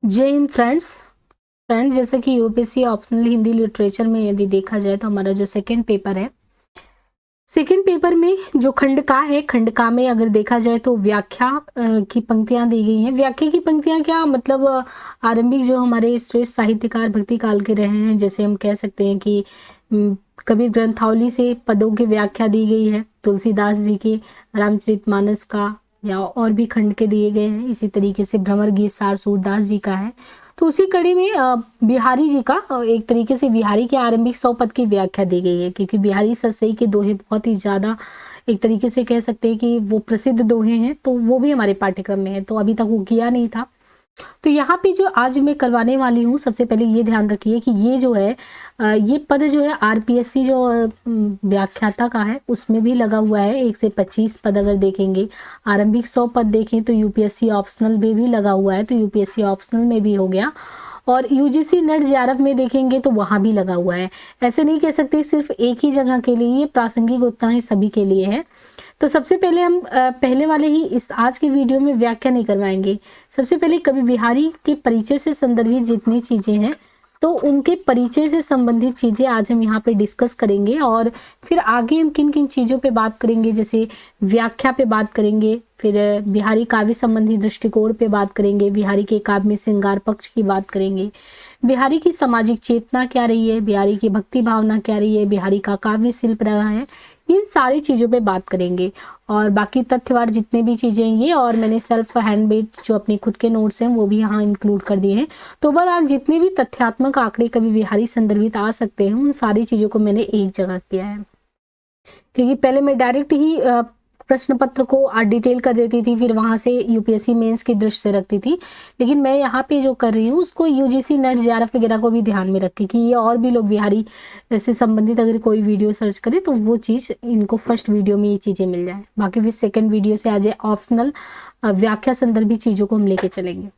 जय हिंद फ्रेंड्स जैसे कि यूपीएससी ऑप्शनल हिंदी लिटरेचर में यदि देखा जाए तो हमारा जो सेकंड पेपर है, सेकंड पेपर में जो खंड का है, खंड का में अगर देखा जाए तो व्याख्या की पंक्तियां दी गई हैं। व्याख्या की पंक्तियां क्या मतलब आरंभिक जो हमारे श्रेष्ठ साहित्यकार भक्ति काल के रहे हैं, जैसे हम कह सकते हैं कि कबीर ग्रंथावली से पदों की व्याख्या दी गई है, तुलसीदास जी के रामचरितमानस का या और भी खंड के दिए गए हैं। इसी तरीके से भ्रमर गीत सार सूरदास जी का है। तो उसी कड़ी में बिहारी जी का एक तरीके से बिहारी के आरंभिक 100 पद की व्याख्या दी गई है, क्योंकि बिहारी सतसई के दोहे बहुत ही ज्यादा एक तरीके से कह सकते हैं कि वो प्रसिद्ध दोहे हैं, तो वो भी हमारे पाठ्यक्रम में है, तो अभी तक वो किया नहीं था। तो यहाँ पे जो आज मैं करवाने वाली हूँ, सबसे पहले ये ध्यान रखिए कि ये जो है ये पद जो है आरपीएससी जो व्याख्याता का है उसमें भी लगा हुआ है। 1 से 25 पद अगर देखेंगे, आरंभिक 100 पद देखें तो यूपीएससी ऑप्शनल में भी लगा हुआ है, तो यूपीएससी ऑप्शनल में भी हो गया। और यूजीसी नेट जेआरएफ में देखेंगे तो वहां भी लगा हुआ है। ऐसे नहीं कह सकते सिर्फ एक ही जगह के लिए, ये प्रासंगिक उतना ही सभी के लिए है। तो सबसे पहले हम पहले वाले ही इस आज के वीडियो में व्याख्या नहीं करवाएंगे। सबसे पहले कवि बिहारी के परिचय से संदर्भित जितनी चीजें हैं, तो उनके परिचय से संबंधित चीजें आज हम यहाँ पे डिस्कस करेंगे, और फिर आगे हम किन किन चीजों पे बात करेंगे, जैसे व्याख्या पे बात करेंगे, फिर बिहारी काव्य संबंधी दृष्टिकोण पे बात करेंगे, बिहारी के काव्य में श्रृंगार पक्ष की बात करेंगे, बिहारी की सामाजिक चेतना क्या रही है, बिहारी की भक्ति भावना क्या रही है, बिहारी का काव्य शिल्प रहा है, इन सारी चीजों पे बात करेंगे। और बाकी तथ्यवार जितने भी चीजें ये, और मैंने सेल्फ हैंडमेड जो अपने खुद के नोट्स हैं वो भी यहाँ इंक्लूड कर दिए हैं। तो बहरहाल जितने भी तथ्यात्मक आंकड़े कवि बिहारी संदर्भित आ सकते हैं, उन सारी चीजों को मैंने एक जगह किया है, क्योंकि पहले मैं डायरेक्ट ही प्रश्न पत्र को डिटेल कर देती थी, फिर वहां से यूपीएससी मेंस की दृष्टि से रखती थी। लेकिन मैं यहाँ पे जो कर रही हूँ उसको यूजीसी नेट जेआरएफ वगैरह को भी ध्यान में रखे कि ये और भी लोग बिहारी से संबंधित अगर कोई वीडियो सर्च करे तो वो चीज इनको फर्स्ट वीडियो में ये चीजें मिल जाए। बाकी फिर सेकेंड वीडियो से आज ऑप्शनल व्याख्या संदर्भी चीजों को हम लेके चलेंगे।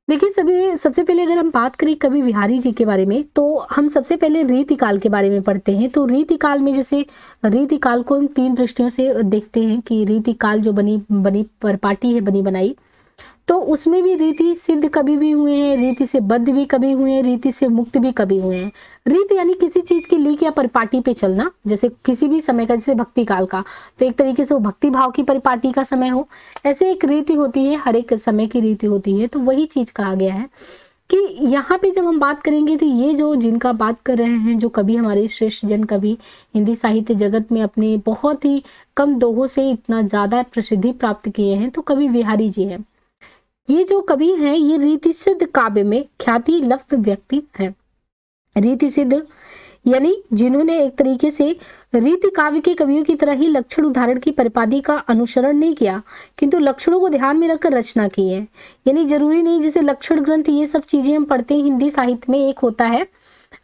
देखिए सबसे पहले अगर हम बात करें कवि बिहारी जी के बारे में, तो हम सबसे पहले रीतिकाल के बारे में पढ़ते हैं। तो रीतिकाल में जैसे रीतिकाल को हम 3 दृष्टियों से देखते हैं कि रीतिकाल जो बनी परिपाटी है, बनी बनाई, तो उसमें भी रीति सिद्ध कभी भी हुए हैं, रीति से बद्ध भी कभी हुए हैं, रीति से मुक्त भी कभी हुए हैं। रीति यानी किसी चीज की लीक या परिपाटी पे चलना, जैसे किसी भी समय का, जैसे भक्ति काल का, तो एक तरीके से वो भक्ति भाव की परिपाटी का समय हो, ऐसे एक रीति होती है, हर एक समय की रीति होती है। तो वही चीज कहा गया है कि यहाँ पे जब हम बात करेंगे तो ये जो जिनका बात कर रहे हैं, जो कवि हमारे श्रेष्ठ जन कवि हिंदी साहित्य जगत में अपने बहुत ही कम दोहों से इतना ज्यादा प्रसिद्धि प्राप्त किए हैं, तो कवि बिहारी जी हैं। ये जो कवि हैं ये रीति सिद्ध काव्य में ख्याति लब्ध व्यक्ति हैं। रीति सिद्ध यानी जिन्होंने एक तरीके से रीति काव्य के कवियों की तरह ही लक्षण उदाहरण की परिपाटी का अनुसरण नहीं किया, किंतु लक्षणों को ध्यान में रखकर रचना की है। यानी जरूरी नहीं जैसे लक्षण ग्रंथ ये सब चीजें हम पढ़ते हैं हिंदी साहित्य में, एक होता है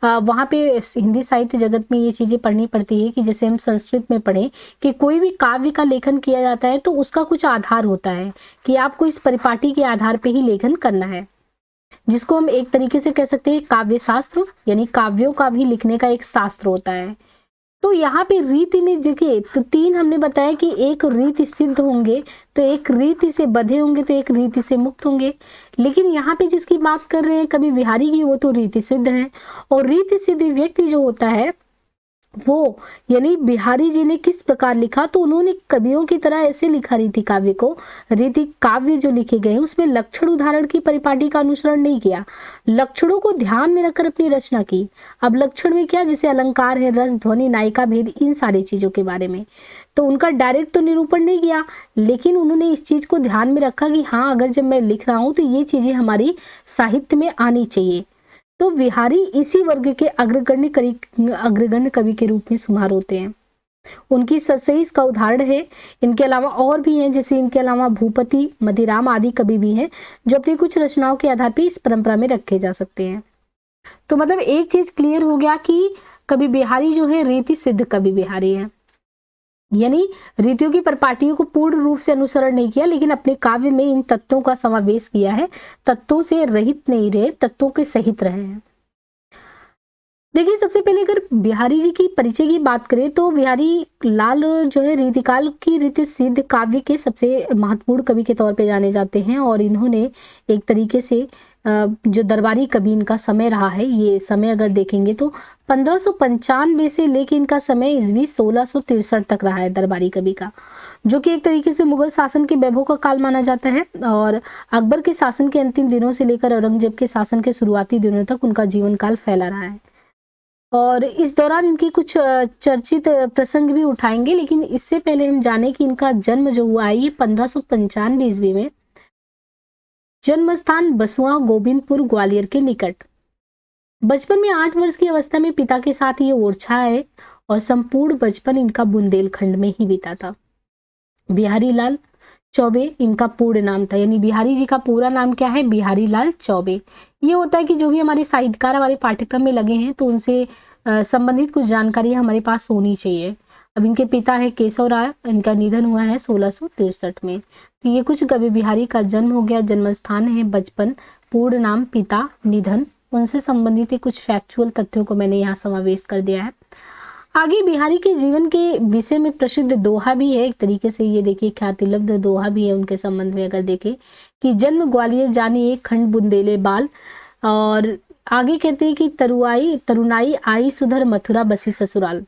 वहाँ पे हिंदी साहित्य जगत में ये चीजें पढ़नी पड़ती है कि जैसे हम संस्कृत में पढ़ें कि कोई भी काव्य का लेखन किया जाता है तो उसका कुछ आधार होता है कि आपको इस परिपाटी के आधार पे ही लेखन करना है, जिसको हम एक तरीके से कह सकते हैं काव्य शास्त्र, यानी काव्यों का भी लिखने का एक शास्त्र होता है। तो यहाँ पे रीति में देखिए तो 3 हमने बताया कि एक रीति सिद्ध होंगे, तो एक रीति से बंधे होंगे, तो एक रीति से मुक्त होंगे। लेकिन यहाँ पे जिसकी बात कर रहे हैं कवि बिहारी की, वो तो रीति सिद्ध है। और रीति सिद्ध व्यक्ति जो होता है वो, यानी बिहारी जी ने किस प्रकार लिखा, तो उन्होंने कवियों की तरह ऐसे लिखा रीति काव्य को। रीति काव्य जो लिखे गए उसमें लक्षण उदाहरण की परिपाटी का अनुसरण नहीं किया, लक्षणों को ध्यान में रखकर अपनी रचना की। अब लक्षण में क्या, जैसे अलंकार है, रस, ध्वनि, नायिका भेद, इन सारी चीजों के बारे में तो उनका डायरेक्ट तो निरूपण नहीं किया, लेकिन उन्होंने इस चीज को ध्यान में रखा कि हाँ अगर जब मैं लिख रहा हूं तो ये चीजें हमारी साहित्य में आनी चाहिए। तो बिहारी इसी वर्ग के अग्रगण्य कवि के रूप में शुमार होते हैं। उनकी सतसई इसका उदाहरण है। इनके अलावा और भी हैं, जैसे इनके अलावा भूपति, मदिराम आदि कवि भी हैं जो अपनी कुछ रचनाओं के आधार पर इस परंपरा में रखे जा सकते हैं। तो मतलब एक चीज क्लियर हो गया कि कवि बिहारी जो है रीति सिद्ध कवि बिहारी है, यानी रीतियों की परिपाटियों को पूर्ण रूप से अनुसरण नहीं किया, लेकिन अपने काव्य में इन तत्वों का समावेश किया है। तत्वों से रहित नहीं रहे, तत्वों के सहित रहे हैं। देखिए, सबसे पहले अगर बिहारी जी की परिचय की बात करें तो बिहारी लाल जो है रीतिकाल की रीति सिद्ध काव्य के सबसे महत्वपूर्ण कवि के तौर पे जाने जाते हैं और इन्होंने एक तरीके से जो दरबारी कवि इनका समय रहा है, ये समय अगर देखेंगे तो 1595 से लेके इनका समय ईस्वी 1663 तक रहा है दरबारी कवि का, जो कि एक तरीके से मुगल शासन के वैभव का काल माना जाता है और अकबर के शासन के अंतिम दिनों से लेकर औरंगजेब के शासन के शुरुआती दिनों तक उनका जीवन काल फैला रहा है। और इस दौरान इनके कुछ चर्चित प्रसंग भी उठाएंगे, लेकिन इससे पहले हम जाने कि इनका जन्म जो हुआ है ये 1595 ईस्वी में, जन्म स्थान बसुआ गोविंदपुर ग्वालियर के निकट। बचपन में 8 वर्ष की अवस्था में पिता के साथ ये ओरछा है और संपूर्ण बचपन इनका बुंदेलखंड में ही बीता था। बिहारी लाल चौबे इनका पूर्ण नाम था, यानी बिहारी जी का पूरा नाम क्या है? बिहारी लाल चौबे। ये होता है कि जो भी हमारे साहित्यकार हमारे पाठ्यक्रम में लगे हैं तो उनसे संबंधित कुछ जानकारी हमारे पास होनी चाहिए। अब इनके पिता है केशव राय, इनका निधन हुआ है 1663 में। तो ये कुछ कवि बिहारी का जन्म हो गया, जन्म स्थान है बचपन, पूर्ण नाम, पिता, निधन, उनसे संबंधित कुछ फैक्चुअल तथ्यों को मैंने यहाँ समावेश कर दिया है। आगे बिहारी के जीवन के विषय में प्रसिद्ध दोहा भी है, एक तरीके से ये देखिए ख्यातिलब्ध दोहा भी है उनके संबंध में अगर देखें कि जन्म ग्वालियर जानी एक खंड बुंदेले बाल, और आगे कहते हैं कि तरुणाई आई सुधर मथुरा बसी ससुराल।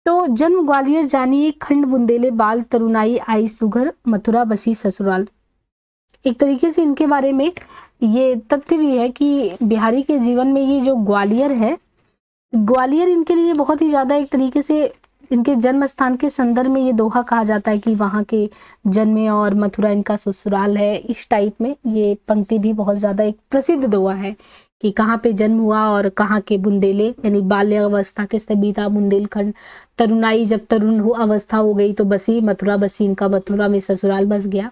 तो जन्म ग्वालियर जानी एक खंड बुंदेले बाल, तरुणाई आई सुघर मथुरा बसी ससुराल। एक तरीके से इनके बारे में ये तथ्य भी है कि बिहारी के जीवन में ये जो ग्वालियर है, ग्वालियर इनके लिए बहुत ही ज्यादा एक तरीके से इनके जन्म स्थान के संदर्भ में ये दोहा कहा जाता है कि वहाँ के जन्मे और मथुरा इनका ससुराल है। इस टाइप में ये पंक्ति भी बहुत ज्यादा एक प्रसिद्ध दोहा है कि कहाँ पे जन्म हुआ और कहाँ के बुंदेले, यानी बाल्यावस्था के से बीता बुंदेलखंड, तरुणाई जब तरुण हो अवस्था हो गई तो बसी मथुरा, बसी इनका मथुरा में ससुराल बस गया।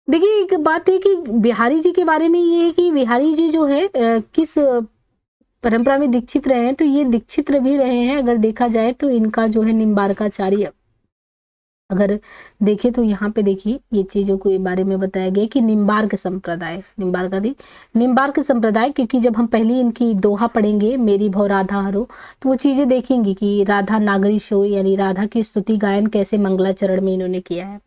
देखिए, एक बात है कि बिहारी जी के बारे में ये है कि बिहारी जी जो है किस परंपरा में दीक्षित रहे हैं, तो ये दीक्षित भी रहे हैं। अगर देखा जाए तो इनका जो है निम्बार्काचार्य, अगर देखें तो यहाँ पे देखिए ये चीजों के बारे में बताया गया कि निम्बार्क संप्रदाय, क्योंकि जब हम पहली इनकी दोहा पढ़ेंगे मेरी भव राधा हरो, तो वो चीजें देखेंगे कि राधा नागरी शो, यानी राधा की स्तुति गायन कैसे मंगलाचरण में इन्होंने किया है।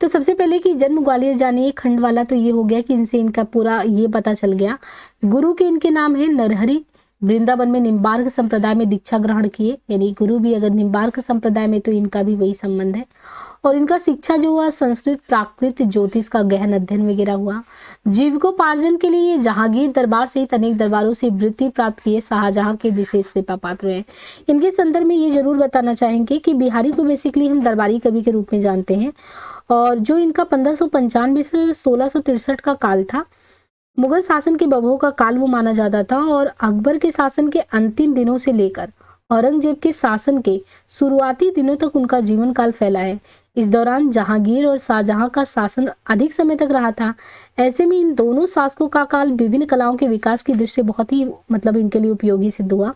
तो सबसे पहले कि जन्म ग्वालियर जानिए खंड वाला, तो ये हो गया कि इनसे इनका पूरा ये पता चल गया। गुरु के इनके नाम है नरहरि, वृंदावन में निम्बार्क संप्रदाय में दीक्षा ग्रहण किए, यानी गुरु भी अगर निम्बार्क संप्रदाय में तो इनका भी वही संबंध है। और इनका शिक्षा जो हुआ संस्कृत, प्राकृत, ज्योतिष का गहन अध्ययन वगैरह हुआ। जीविकोपार्जन के लिए जहांगीर दरबार सहित अनेक दरबारों से वृत्ति प्राप्त किए, शाहजहां के विशेष कृपा पात्र हैं। इनके संदर्भ में ये जरूर बताना चाहेंगे कि बिहारी को बेसिकली हम दरबारी कवि के रूप में जानते हैं, और जो इनका 1595 से 1663 का काल था, मुगल शासन के वैभव का काल वो माना जाता था, और अकबर के शासन के अंतिम दिनों से लेकर औरंगजेब के शासन के शुरुआती दिनों तक उनका जीवन काल फैला है। इस दौरान जहांगीर और शाहजहां का शासन अधिक समय तक रहा था। ऐसे में इन दोनों शासकों का काल विभिन्न कलाओं के विकास की दृष्टि से बहुत ही इनके लिए उपयोगी सिद्ध हुआ।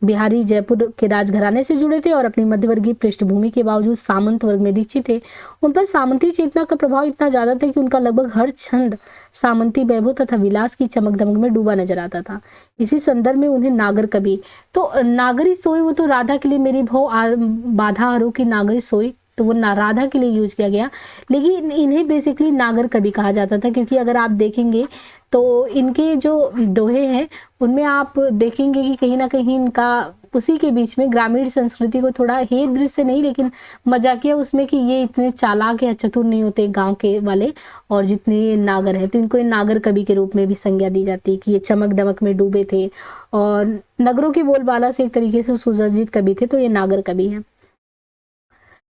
बिहारी जयपुर के राजघराने से जुड़े थे और अपनी मध्यवर्गीय पृष्ठभूमि के बावजूद सामंत वर्ग में दीक्षित थे। उन पर सामंती चेतना का प्रभाव इतना ज्यादा था कि उनका लगभग हर छंद सामंती वैभव तथा विलास की चमक दमक में डूबा नजर आता था। इसी संदर्भ में उन्हें नागर कवि, तो नागरी सोई, वो तो राधा के लिए मेरी भव बाधा हरो की नागरी सोई, तो वो राधा के लिए यूज किया गया, लेकिन इन्हें बेसिकली नागर कवि कहा जाता था, क्योंकि अगर आप देखेंगे तो इनके जो दोहे हैं उनमें आप देखेंगे कि कहीं ना कहीं इनका उसी के बीच में ग्रामीण संस्कृति को थोड़ा हे दृश्य नहीं लेकिन मजाकिया उसमें कि ये इतने चालाक या चतुर नहीं होते गांव के वाले, और जितने ये नागर है तो इनको ये नागर कवि के रूप में भी संज्ञा दी जाती है कि ये चमक दमक में डूबे थे और नगरों की बोलबाला से एक तरीके से सुसज्जित कवि थे, तो ये नागर कवि हैं।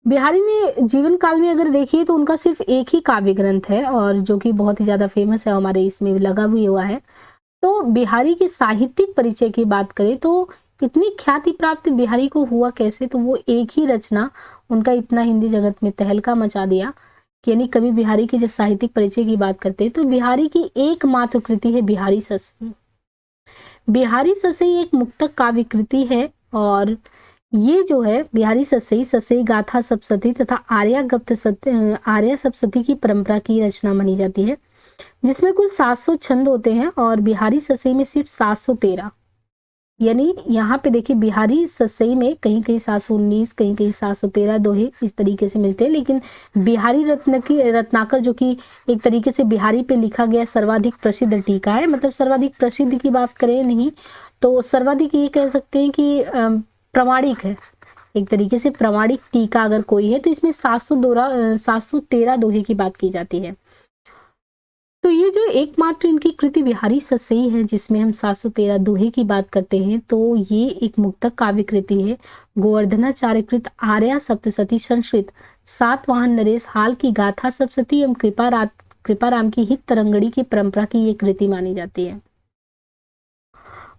बिहारी ने जीवन काल में अगर देखिए तो उनका सिर्फ एक ही काव्य ग्रंथ है और जो कि बहुत ही ज्यादा फेमस है, हमारे इसमें भी लगा भी हुआ है। तो बिहारी के साहित्यिक परिचय की बात करें तो इतनी ख्याति प्राप्त बिहारी को हुआ कैसे, तो वो एक ही रचना उनका इतना हिंदी जगत में तहलका मचा दिया। यानी कवि बिहारी की जब साहित्यिक परिचय की बात करते हैं तो बिहारी की एकमात्र कृति है बिहारी ससई। बिहारी ससई एक मुक्तक काव्य कृति है और ये जो है बिहारी ससई, ससई गाथा सप्तशती तथा आर्या सप्तशती की परंपरा की रचना मानी जाती है। जिसमें कुल 700 छंद होते हैं और बिहारी ससई में सिर्फ 713। यानी यहाँ पे देखिए बिहारी ससई में कहीं कहीं 719, कहीं कहीं 713 दोहे इस तरीके से मिलते हैं, लेकिन बिहारी रत्नाकर जो कि एक तरीके से बिहारी पे लिखा गया सर्वाधिक प्रसिद्ध टीका है, मतलब सर्वाधिक प्रसिद्ध की बात करें नहीं तो सर्वाधिक ये कह सकते हैं कि प्रमाणिक है, एक तरीके से प्रमाणिक टीका अगर कोई है तो इसमें 713 दोहे की बात की जाती है। तो ये जो एकमात्र इनकी कृति बिहारी ससई है जिसमें हम 713 दोहे की बात करते हैं, तो ये एक मुक्तक काव्य कृति है। गोवर्धनाचार्य कृत आर्या सप्तसती संस्कृत सातवाहन नरेश हाल की गाथा सप्तसती एवं कृपाराम की हित तरंगड़ी की परंपरा की ये कृति मानी जाती है।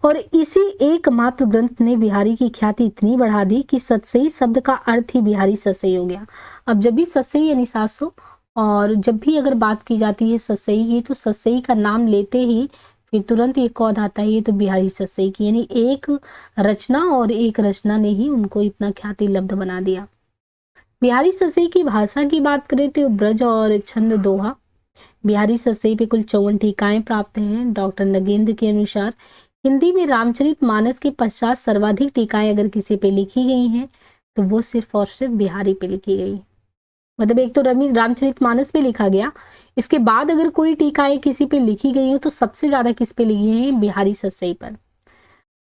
और इसी एकमात्र ग्रंथ ने बिहारी की ख्याति इतनी बढ़ा दी कि सतसई शब्द का अर्थ ही बिहारी ससई हो गया। अब जब भी सतसई यानी 700 और जब भी अगर बात की जाती है ससई की तो ससई का नाम लेते ही फिर तुरंत एक कौन आता है, ये तो बिहारी ससई की, यानी एक रचना और एक रचना ने ही उनको इतना ख्याति लब्ध बना दिया। बिहारी ससई की भाषा की बात करें तो ब्रज और छंद दोहा। बिहारी ससई पे कुल 54 टीकाएं प्राप्त हैं। डॉक्टर नगेंद्र के अनुसार हिंदी में रामचरित मानस के पश्चात सर्वाधिक टीकाएं अगर किसी पे लिखी गई हैं तो वो सिर्फ और सिर्फ बिहारी पे लिखी गई। मतलब एक तो रामचरित मानस पे लिखा गया, इसके बाद अगर कोई टीकाएं किसी पे लिखी गई हो तो सबसे ज्यादा किस पे लिखी है, बिहारी ससई पर।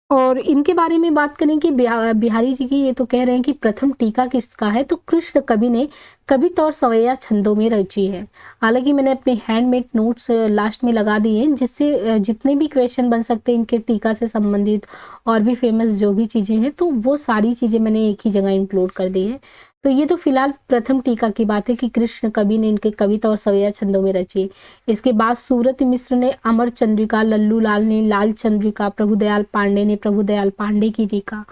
और इनके बारे में बात करें कि बिहारी जी की ये तो कह रहे हैं कि प्रथम टीका किसका है, तो कृष्ण कवि ने कविता और सवैया छंदों में रची है। हालांकि मैंने अपने हैंडमेड नोट्स लास्ट में लगा दिए हैं जिससे जितने भी क्वेश्चन बन सकते हैं इनके टीका से संबंधित और भी फेमस जो भी चीजें हैं तो वो सारी चीजें मैंने एक ही जगह इंक्लूड कर दी है। तो ये तो फिलहाल प्रथम टीका की बात है कि कृष्ण कवि ने इनके कविता और सवैया छंदों में रची। इसके बाद सूरत मिश्र ने अमर चंद्रिका, लल्लू लाल ने लाल चंद्रिका, प्रभुदयाल पांडे ने प्रभुदयाल पांडे की टीका,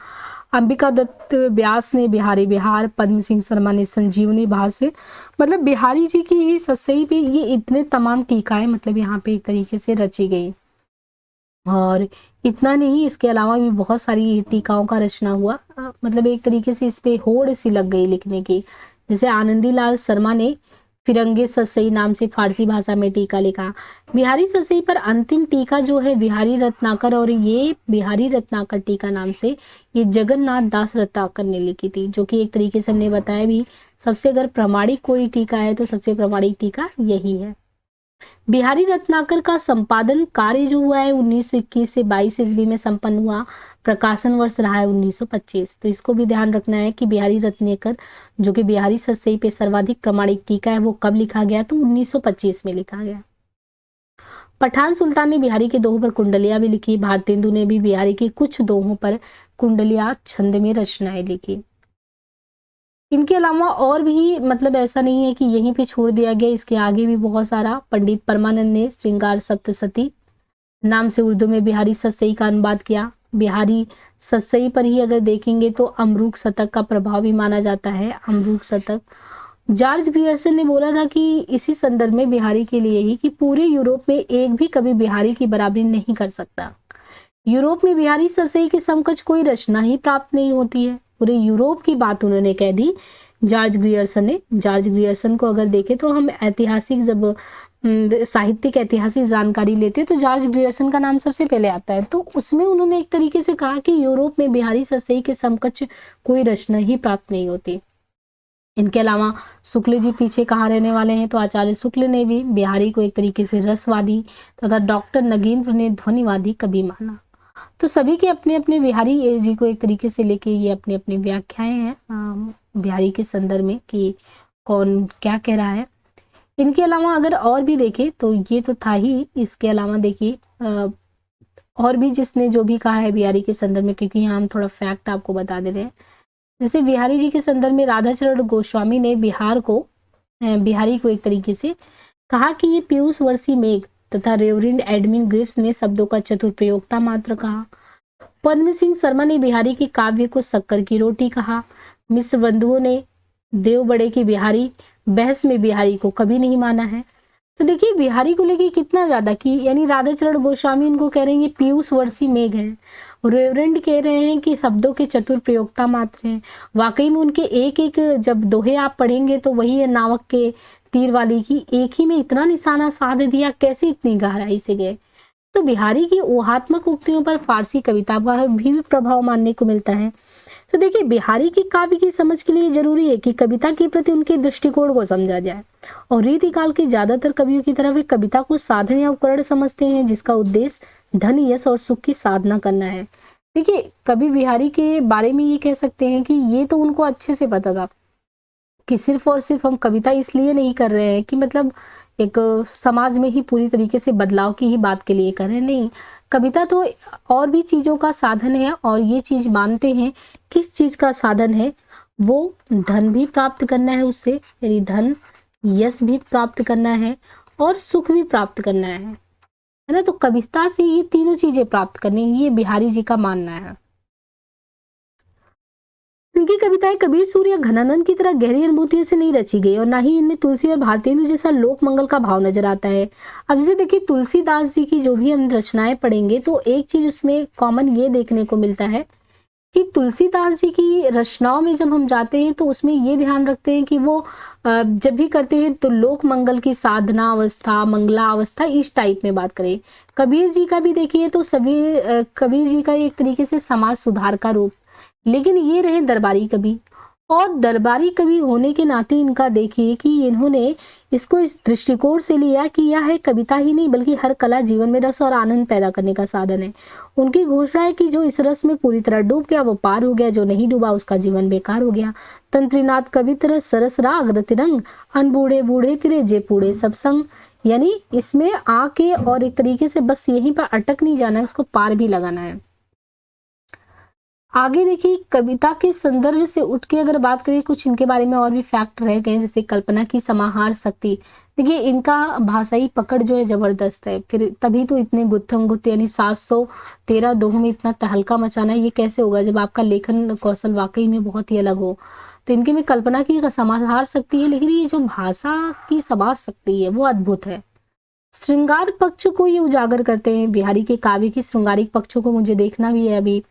अंबिका दत्त व्यास ने बिहारी बिहार, पद्म सिंह शर्मा ने संजीवनी भाष्य। मतलब बिहारी जी की ही ससई पे ये इतने तमाम टीकाएं मतलब यहाँ पे एक तरीके से रची गई। और इतना नहीं, इसके अलावा भी बहुत सारी टीकाओं का रचना हुआ। मतलब एक तरीके से इस पे होड़ सी लग गई लिखने की। जैसे आनंदी लाल शर्मा ने फिरंगे ससई नाम से फारसी भाषा में टीका लिखा। बिहारी ससई पर अंतिम टीका जो है बिहारी रत्नाकर, और ये बिहारी रत्नाकर टीका नाम से ये जगन्नाथ दास रत्नाकर ने लिखी थी, जो कि एक तरीके से हमने बताया भी सबसे अगर प्रमाणिक कोई टीका है तो सबसे प्रमाणिक टीका यही है। बिहारी रत्नाकर का संपादन कार्य जो हुआ है 1921 से 22 ईस्वी में संपन्न हुआ। प्रकाशन वर्ष रहा है 1925। तो इसको भी ध्यान रखना है कि बिहारी रत्नाकर जो कि बिहारी ससई पे सर्वाधिक प्रमाणिक टीका है वो कब लिखा गया, तो 1925 में लिखा गया। पठान सुल्तान ने बिहारी के दोहों पर कुंडलियां भी लिखी। भारतेंदु ने भी बिहारी के कुछ दोहों पर कुंडलियां छंद में रचनाएं लिखी। इनके अलावा और भी मतलब ऐसा नहीं है कि यहीं पे छोड़ दिया गया, इसके आगे भी बहुत सारा। पंडित परमानंद ने श्रृंगार सप्तसती नाम से उर्दू में बिहारी ससई का अनुवाद किया। बिहारी ससई पर ही अगर देखेंगे तो अमरूक शतक का प्रभाव भी माना जाता है। अमरूक शतक जॉर्ज ग्रियर्सन ने बोला था कि इसी संदर्भ में बिहारी के लिए ही कि पूरे यूरोप में एक भी कवि बिहारी की बराबरी नहीं कर सकता। यूरोप में बिहारी ससई के समकक्ष कोई रचना ही प्राप्त नहीं होती है। पूरे यूरोप की बात उन्होंने कह दी जॉर्ज ग्रियर्सन ने। जॉर्ज ग्रियर्सन को अगर देखें तो हम ऐतिहासिक जब साहित्यिक ऐतिहासिक जानकारी लेते हैं तो जॉर्ज ग्रियर्सन का नाम सबसे पहले आता है। तो उसमें उन्होंने एक तरीके से कहा कि यूरोप में बिहारी ससई के समकक्ष कोई रचना ही प्राप्त नहीं होती। इनके अलावा शुक्ल जी पीछे कहाँ रहने वाले हैं, तो आचार्य शुक्ल ने भी बिहारी को एक तरीके से रसवादी तथा डॉक्टर नगेंद्र ने ध्वनिवादी कवि माना। तो सभी के अपने अपने बिहारी जी को एक तरीके से लेके ये अपनी अपनी व्याख्याएं हैं बिहारी के संदर्भ में कि कौन क्या कह रहा है। इनके अलावा अगर और भी देखें तो ये तो था ही, इसके अलावा देखिए और भी जिसने जो भी कहा है बिहारी के संदर्भ में, क्योंकि यहाँ हम थोड़ा फैक्ट आपको बता दे रहे हैं। जैसे बिहारी जी के संदर्भ में राधाचरण गोस्वामी ने बिहारी को एक तरीके से कहा कि ये पीयूष वर्षी मेघ तथा रेवरेंड एडमिन ग्रिफ्स ने शब्दों का चतुर प्रयोगता मात्र कहा। पद्म सिंह शर्मा ने बिहारी के काव्य को शक्कर की रोटी कहा। मिश्र बंधुओं ने देव बड़े की बिहारी बहस में बिहारी को कभी नहीं माना है। तो देखिए बिहारी को लेके कितना ज्यादा कि यानी राधाचरण गोस्वामी उनको कह रहे हैं कि पीयूष वर्षी मेघ है, रेवरेंड कह रहे हैं कि शब्दों के चतुर प्रयोक्ता मात्र हैं। वाकई में उनके एक एक जब दोहे आप पढ़ेंगे तो वही है नावक के तीर वाली की, एक ही में इतना निशाना साध दिया, कैसे इतनी गहराई से गए। तो बिहारी की ऊहात्मक उक्तियों पर फारसी कविता का भी प्रभाव मानने को मिलता है। तो देखिए बिहारी की काव्य की समझ के लिए जरूरी है कि कविता के प्रति उनके दृष्टिकोण को समझा जाए। और रीतिकाल के ज्यादातर कवियों की तरह वे कविता को साधन या उपकरण समझते हैं जिसका उद्देश्य धन, यश और सुख की साधना करना है। देखिए कवि बिहारी के बारे में ये कह सकते हैं कि ये तो उनको अच्छे से पता था कि सिर्फ और सिर्फ हम कविता इसलिए नहीं कर रहे हैं कि मतलब एक समाज में ही पूरी तरीके से बदलाव की ही बात के लिए कर रहे हैं, नहीं, कविता तो और भी चीजों का साधन है। और ये चीज मानते हैं किस चीज का साधन है, वो धन भी प्राप्त करना है उससे, यानी धन, यश भी प्राप्त करना है और सुख भी प्राप्त करना है ना। तो कविता से ये तीनों चीजें प्राप्त करनी, ये बिहारी जी का मानना है। इनकी कविताएं कबीर सूर्य या घनानंद की तरह गहरी अनुभूतियों से नहीं रची गई और ना ही इनमें तुलसी और भारतेंदु जैसा लोक मंगल का भाव नजर आता है। अब जैसे देखिए तुलसीदास जी की जो भी हम रचनाएं पढ़ेंगे तो एक चीज उसमें कॉमन ये देखने को मिलता है कि तुलसीदास जी की रचनाओं में जब हम जाते हैं तो उसमें ये ध्यान रखते हैं कि वो जब भी करते हैं तो लोक मंगल की साधना अवस्था, मंगला अवस्था, इस टाइप में बात करें। कबीर जी का भी देखिए तो सभी कबीर जी का एक तरीके से समाज सुधार का रूप, लेकिन ये रहे दरबारी कवि। और दरबारी कवि होने के नाते इनका देखिए कि इन्होंने इसको इस दृष्टिकोण से लिया कि यह है कविता ही नहीं बल्कि हर कला जीवन में रस और आनंद पैदा करने का साधन है। उनकी घोषणा है कि जो इस रस में पूरी तरह डूब गया वो पार हो गया, जो नहीं डूबा उसका जीवन बेकार हो गया। तंत्रीनाथ कवित्र सरस राग रतिरंग अनबूढ़े बूढ़े तिरे जे पूढ़े सब संग, यानी इसमें आके और एक तरीके से बस यहीं पर अटक नहीं जाना है, उसको पार भी लगाना है। आगे देखिए कविता के संदर्भ से उठ के अगर बात करें, कुछ इनके बारे में और भी फैक्ट रह गए, जैसे कल्पना की समाहार शक्ति। देखिए इनका भाषाई पकड़ जो है जबरदस्त है, फिर तभी तो इतने गुत्थम गुत्थ यानी 713 दोहों में इतना तहलका मचाना ये कैसे होगा जब आपका लेखन कौशल वाकई में बहुत ही अलग हो। तो इनके में कल्पना की समाहार शक्ति है, लेकिन ये जो भाषा की समाज शक्ति है वो अद्भुत है। श्रृंगार पक्ष को ये उजागर करते हैं। बिहारी के काव्य के श्रृंगारिक पक्षों को मुझे देखना भी है अभी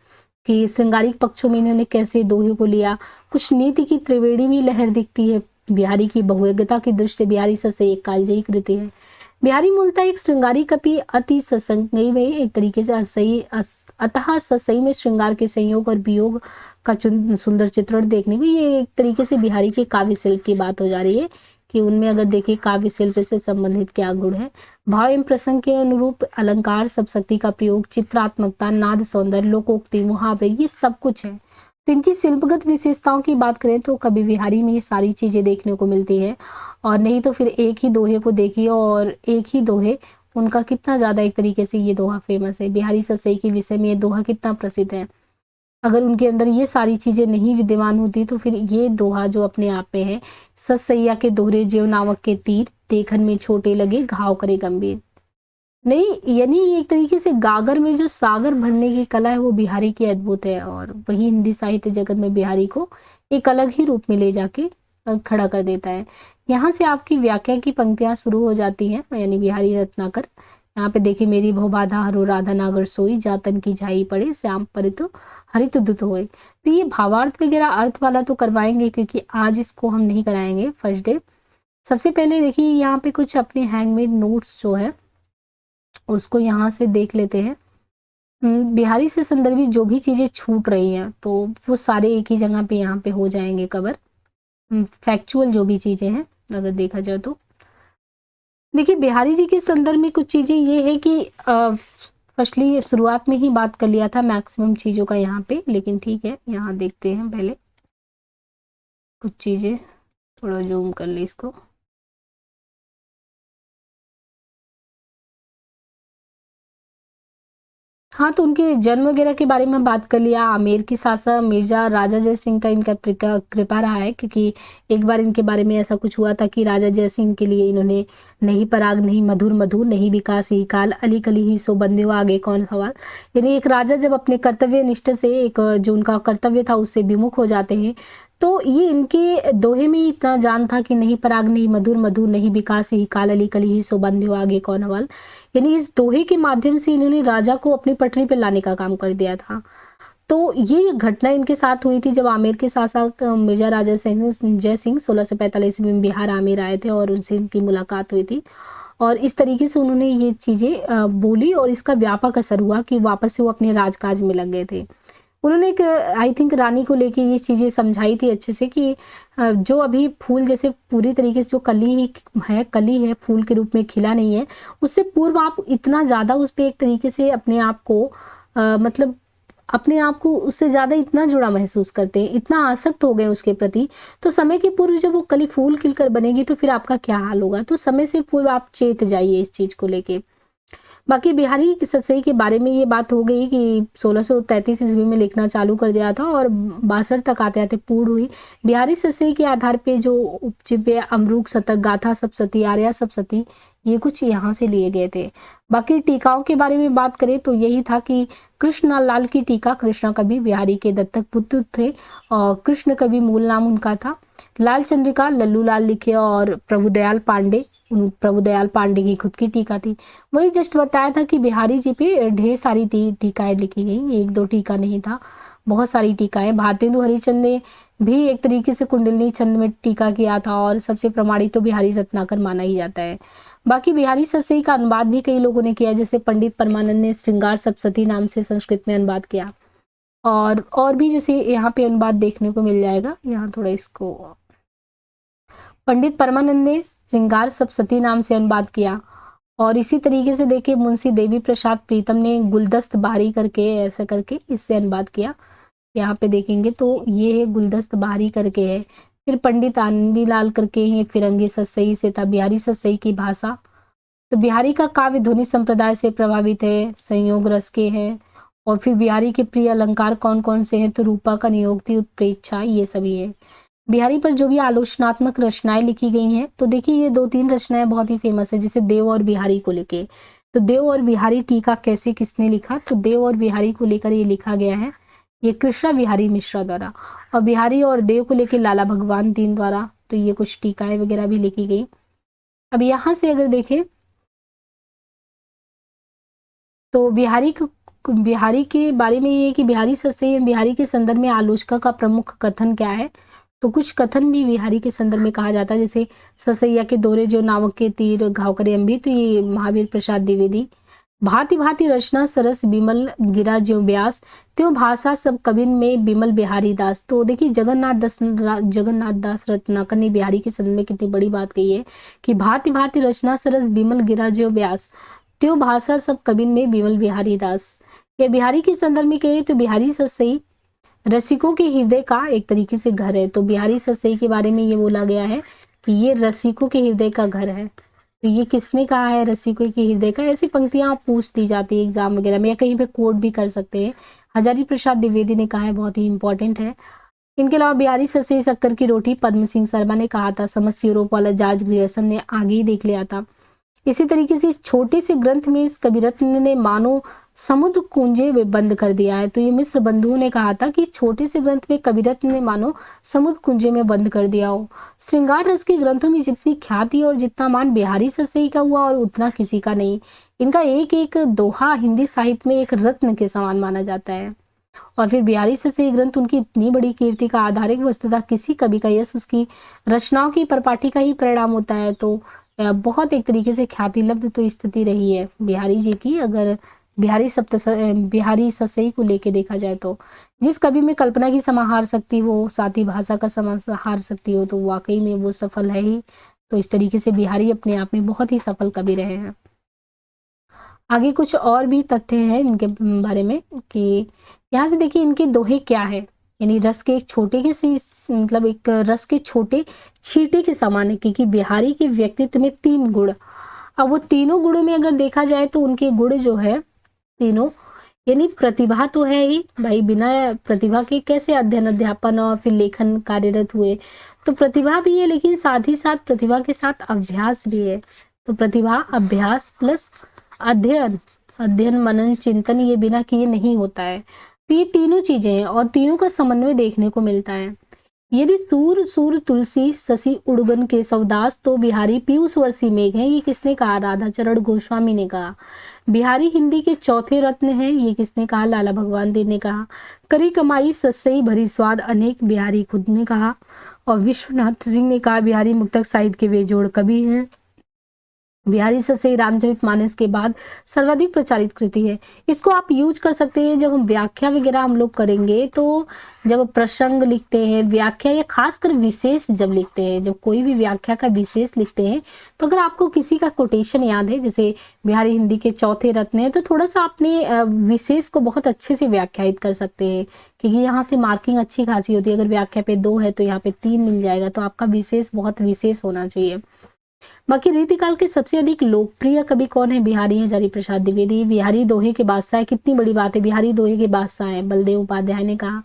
कि श्रृंगारिक पक्षों में इन्होंने कैसे दोहे को लिया। कुछ नीति की त्रिवेणी भी लहर दिखती है। बिहारी की बहुयोग्यता की दृष्टि से बिहारी ससई एक कालजयी कृति है। बिहारी मूलतः एक श्रृंगारी कवि, अति सत्संगी में एक तरीके से असई अतः ससई में श्रृंगार के संयोग और वियोग का सुंदर चित्रण देखने को, ये एक तरीके से बिहारी के काव्य शिल्प की बात हो जा रही है कि उनमें अगर देखिए काव्य शिल्प से संबंधित क्या गुण है। भाव एवं प्रसंग के अनुरूप अलंकार, सब शक्ति का प्रयोग, चित्रात्मकता, नाद सौंदर्य, लोकोक्ति, मुहावरे, ये सब कुछ है। तो इनकी शिल्पगत विशेषताओं की बात करें तो कवि बिहारी में ये सारी चीजें देखने को मिलती है। और नहीं तो फिर एक ही दोहे को देखिए और एक ही दोहे उनका कितना ज्यादा एक तरीके से ये दोहा फेमस है। बिहारी ससई के विषय में ये दोहा कितना प्रसिद्ध है। अगर उनके अंदर ये सारी चीजें नहीं विद्यमान होती तो फिर ये दोहा जो अपने आप में है, ससैया के दोहरे ज्यों नावक के तीर, देखन में छोटे लगे घाव करे गंभीर, नहीं, यानी एक तरीके से गागर में जो सागर भरने की कला है वो बिहारी की अद्भुत है। और वही हिंदी साहित्य जगत में बिहारी को एक अलग ही रूप में ले जाके खड़ा कर देता है। यहाँ से आपकी व्याख्या की पंक्तियां शुरू हो जाती हैं, यानी बिहारी रत्नाकर। यहाँ पे देखिए, मेरी भवबाधा हरो राधा नागर सोई, जातन की झाई पड़े श्याम परित हरित दुत होए। तो ये भावार्थ वगैरह अर्थ वाला तो करवाएंगे, क्योंकि आज इसको हम नहीं कराएंगे फर्स्ट डे। सबसे पहले देखिए यहाँ पे कुछ अपने हैंडमेड नोट्स जो है उसको यहाँ से देख लेते हैं। बिहारी से संदर्भित जो भी चीजें छूट रही हैं तो वो सारे एक ही जगह पे यहाँ पे हो जाएंगे कवर। फैक्चुअल जो भी चीजें हैं अगर देखा जाए तो देखिए बिहारी जी के संदर्भ में कुछ चीजें ये है कि फर्स्टली शुरुआत में ही बात कर लिया था मैक्सिमम चीजों का यहाँ पे, लेकिन ठीक है यहाँ देखते हैं पहले कुछ चीजें, थोड़ा जूम कर ले इसको। हाँ, तो उनके जन्म वगैरह के बारे में बात कर लिया। आमेर की शासक मिर्जा राजा जय सिंह का इनका कृपा रहा है, क्योंकि एक बार इनके बारे में ऐसा कुछ हुआ था कि राजा जय सिंह के लिए इन्होंने नहीं पराग नहीं मधुर मधु नहीं विकास ही काल अली कली ही सो बंदे आगे कौन सवाल। यानी एक राजा जब अपने कर्तव्य निष्ठ से एक जो उनका कर्तव्य था उससे विमुख हो जाते हैं तो ये इनके दोहे में ही इतना जान था कि नहीं पराग नहीं मधुर, मधुर नहीं विकास ही, काल अली कली ही सो बंध्यो आगे कौन हवाल। यानी इस दोहे के माध्यम से इन्होंने राजा को अपनी पटरी पर लाने का काम कर दिया था। तो ये घटना इनके साथ हुई थी जब आमेर के शासक मिर्जा राजा सिंह जय सिंह 1645 ईस्वी में बिहार आमेर आए थे और उनसे इनकी मुलाकात हुई थी। और इस तरीके से उन्होंने ये चीज़ें बोली और इसका व्यापक असर हुआ कि वापस से वो अपने राजकाज में लग गए थे। उन्होंने एक आई थिंक रानी को लेके ये चीज़ें समझाई थी अच्छे से कि जो अभी फूल जैसे पूरी तरीके से जो कली है फूल के रूप में खिला नहीं है, उससे पूर्व आप इतना ज़्यादा उस पर एक तरीके से अपने आप को मतलब अपने आप को उससे ज़्यादा इतना जुड़ा महसूस करते हैं, इतना आसक्त हो गए उसके प्रति, तो समय के पूर्व जब वो कली फूल खिलकर बनेगी तो फिर आपका क्या हाल होगा। तो समय से पूर्व आप चेत जाइए इस चीज़ को लेके। बाकी बिहारी सतसई के बारे में ये बात हो गई कि 1633 ईस्वी में लिखना चालू कर दिया था और 62 तक आते आते पूर्ण हुई। बिहारी सतसई के आधार पे जो उपजीव्य अमरूक शतक गाथा सप्तशती आर्या सप्तशती ये कुछ यहाँ से लिए गए थे। बाकी टीकाओं के बारे में बात करें तो यही था कि कृष्ण लाल की टीका, कृष्णा कवि बिहारी के दत्तक पुत्र थे और कृष्ण कवि मूल नाम उनका था। लाल चंद्रिका लल्लू लाल लिखे और प्रभुदयाल पांडे की खुद की टीका थी। वही जस्ट बताया था कि बिहारी जी पे ढेर सारी टीकाएं लिखी गई, एक दो टीका नहीं था, बहुत सारी टीकाएं। भारतेंदु हरिश्चंद्र ने भी एक तरीके से कुंडलिनी छंद में टीका किया था और सबसे प्रमाणित तो बिहारी रत्नाकर माना ही जाता है। बाकी बिहारी सतसई का अनुवाद भी कई लोगों ने किया, जैसे पंडित परमानंद ने श्रृंगार सप्तशती नाम से संस्कृत में अनुवाद किया और भी जैसे यहाँ पे अनुवाद देखने को मिल जाएगा। यहाँ थोड़ा इसको पंडित परमानंद ने श्रृंगार सप्तशती नाम से अनुवाद किया और इसी तरीके से देखिए मुंशी देवी प्रसाद प्रीतम ने गुलदस्त बारी करके ऐसा करके इससे अनुवाद किया। यहाँ पे देखेंगे तो ये है गुलदस्त बारी करके है। फिर पंडित आनंदीलाल करके हैं फिरंगी सतसई से था बिहारी सतसई की भाषा। तो बिहारी का काव्य ध्वनि संप्रदाय से प्रभावित है, संयोग रस के हैं। और फिर बिहारी के प्रिय अलंकार कौन कौन से हैं तो रूपा का नियोक्ति उत्प्रेक्षा ये सभी है। बिहारी पर जो भी आलोचनात्मक रचनाएं लिखी गई हैं तो देखिए ये 2-3 रचनाएं बहुत ही फेमस है, जैसे देव और बिहारी को लेके। तो देव और बिहारी टीका कैसे किसने लिखा, तो देव और बिहारी को लेकर ये लिखा गया है, ये कृष्णा बिहारी मिश्रा द्वारा। और बिहारी और देव को लेकर लाला भगवान दीन द्वारा। तो ये कुछ टीकाएं वगैरह भी लिखी गई। अब यहाँ से अगर देखें तो बिहारी के बारे में ये है कि बिहारी सतसई बिहारी के संदर्भ में आलोचका का प्रमुख कथन क्या है, तो कुछ कथन भी बिहारी के संदर्भ में कहा जाता है, जैसे ससैया के दौरे जो नावक के तीर घाव करे अम्भी, तो ये महावीर प्रसाद द्विवेदी। भांति भांति रचना सरस बिमल गिरा ज्यों व्यास, त्यों भाषा सब कविन में बिमल बिहारी दास। तो देखिए जगन्नाथ दास रत्नाकर ने बिहारी के संदर्भ में कितनी बड़ी बात कही है कि भांति भांति रचना सरस बिमल गिरा ज्यों व्यास, त्यों भाषा सब कविन में बिमल बिहारी दास। ये बिहारी के संदर्भ में कहे तो बिहारी सतसई रसिकों के हृदय का एक तरीके से घर है। तो बिहारी सतसई के बारे में ये बोला गया है कि ये रसिकों के हृदय का घर है। तो ये किसने कहा है रसिकों के हृदय का, ऐसी पंक्तियां पूछ दी जाती है एग्जाम वगैरह में या कहीं पे कोट भी कर सकते हैं। हजारी प्रसाद द्विवेदी ने कहा है, बहुत ही इंपॉर्टेंट है। इनके अलावा बिहारी सतसई शक्कर की रोटी पद्म सिंह शर्मा ने कहा था, समस्त यूरोप वाला जॉर्ज ग्रियर्सन ने आगे ही देख लिया था। इसी तरीके से इस छोटे से ग्रंथ में इस कविरत्न ने मानो समुद्र कुंजे में बंद कर दिया है। तो ये मिस्र बंधुओं ने कहा था कि छोटे से ग्रंथ में कविरत्न ने मानो समुद्र कुंजे में बंद कर दिया हो। श्रृंगार रस के ग्रंथों में जितनी ख्याति और जितना मान बिहारी सतसई का हुआ और उतना किसी का नहीं। इनका एक एक दोहा हिंदी साहित्य में एक रत्न के समान माना जाता है। और फिर बिहारी सतसई ग्रंथ उनकी इतनी बड़ी कीर्ति का आधार है कि वस्तुतः किसी कवि का यश उसकी रचनाओं की परिपाटी का ही परिणाम होता है। तो बहुत एक तरीके से ख्याति लब्ध तो स्थिति रही है बिहारी जी की, अगर बिहारी सतसई को लेके देखा जाए तो। जिस कवि में कल्पना की समाहार शक्ति हो, साथ ही भाषा का समाहार शक्ति हो, तो वाकई में वो सफल है ही। तो इस तरीके से बिहारी अपने आप में बहुत ही सफल कवि रहे हैं। आगे कुछ और भी तथ्य हैं इनके बारे में कि यहाँ से देखिए इनके दोहे क्या है, यानी रस के एक छोटे के से मतलब एक रस के छोटे छींटे के समान है, क्योंकि बिहारी के व्यक्तित्व में 3 गुण। अब वो तीनों गुणों में अगर देखा जाए तो उनके गुण जो है तीनों, यानी प्रतिभा तो है ही भाई, बिना प्रतिभा के कैसे अध्ययन अध्यापन और फिर लेखन कार्यरत हुए। तो प्रतिभा भी है, लेकिन साथ ही साथ प्रतिभा के साथ अभ्यास भी है। तो प्रतिभा अभ्यास प्लस अध्ययन मनन चिंतन, ये बिना किए नहीं होता है। तो ये तीनों चीजें हैं और तीनों का समन्वय देखने को मिलता है। यदि सूर सूर तुलसी शशि उड़गन केशवदास तो बिहारी पीयूष वर्षी मेघ है, ये किसने कहा? राधाचरण गोस्वामी ने कहा। बिहारी हिंदी के चौथे रत्न हैं, ये किसने कहा? लाला भगवान देव ने कहा। करी कमाई सस्सई भरी स्वाद अनेक, बिहारी खुद ने कहा। और विश्वनाथ सिंह ने कहा बिहारी मुक्तक साहित्य के बेजोड़ कवि हैं। बिहारी सस्सई रामचरितमानस के बाद सर्वाधिक प्रचारित कृति है। इसको आप यूज कर सकते हैं जब हम व्याख्या वगैरह हम लोग करेंगे, तो जब प्रसंग लिखते हैं, व्याख्या या खासकर विशेष जब लिखते हैं, जब कोई भी व्याख्या का विशेष लिखते हैं, तो अगर आपको किसी का कोटेशन याद है, जैसे बिहारी हिंदी के चौथे रत्न है, तो थोड़ा सा अपने विशेष को बहुत अच्छे से व्याख्यायित कर सकते हैं, क्योंकि यहाँ से मार्किंग अच्छी खासी होती है। अगर व्याख्या पे 2 है तो यहाँ पे 3 मिल जाएगा, तो आपका विशेष बहुत विशेष होना चाहिए। बाकी रीतिकाल के सबसे अधिक लोकप्रिय कवि कौन है? बिहारी हजारी प्रसाद द्विवेदी। बिहारी दोहे के बादशाह है, कितनी बड़ी बात है, बिहारी दोहे के बादशाह है, बलदेव उपाध्याय ने कहा।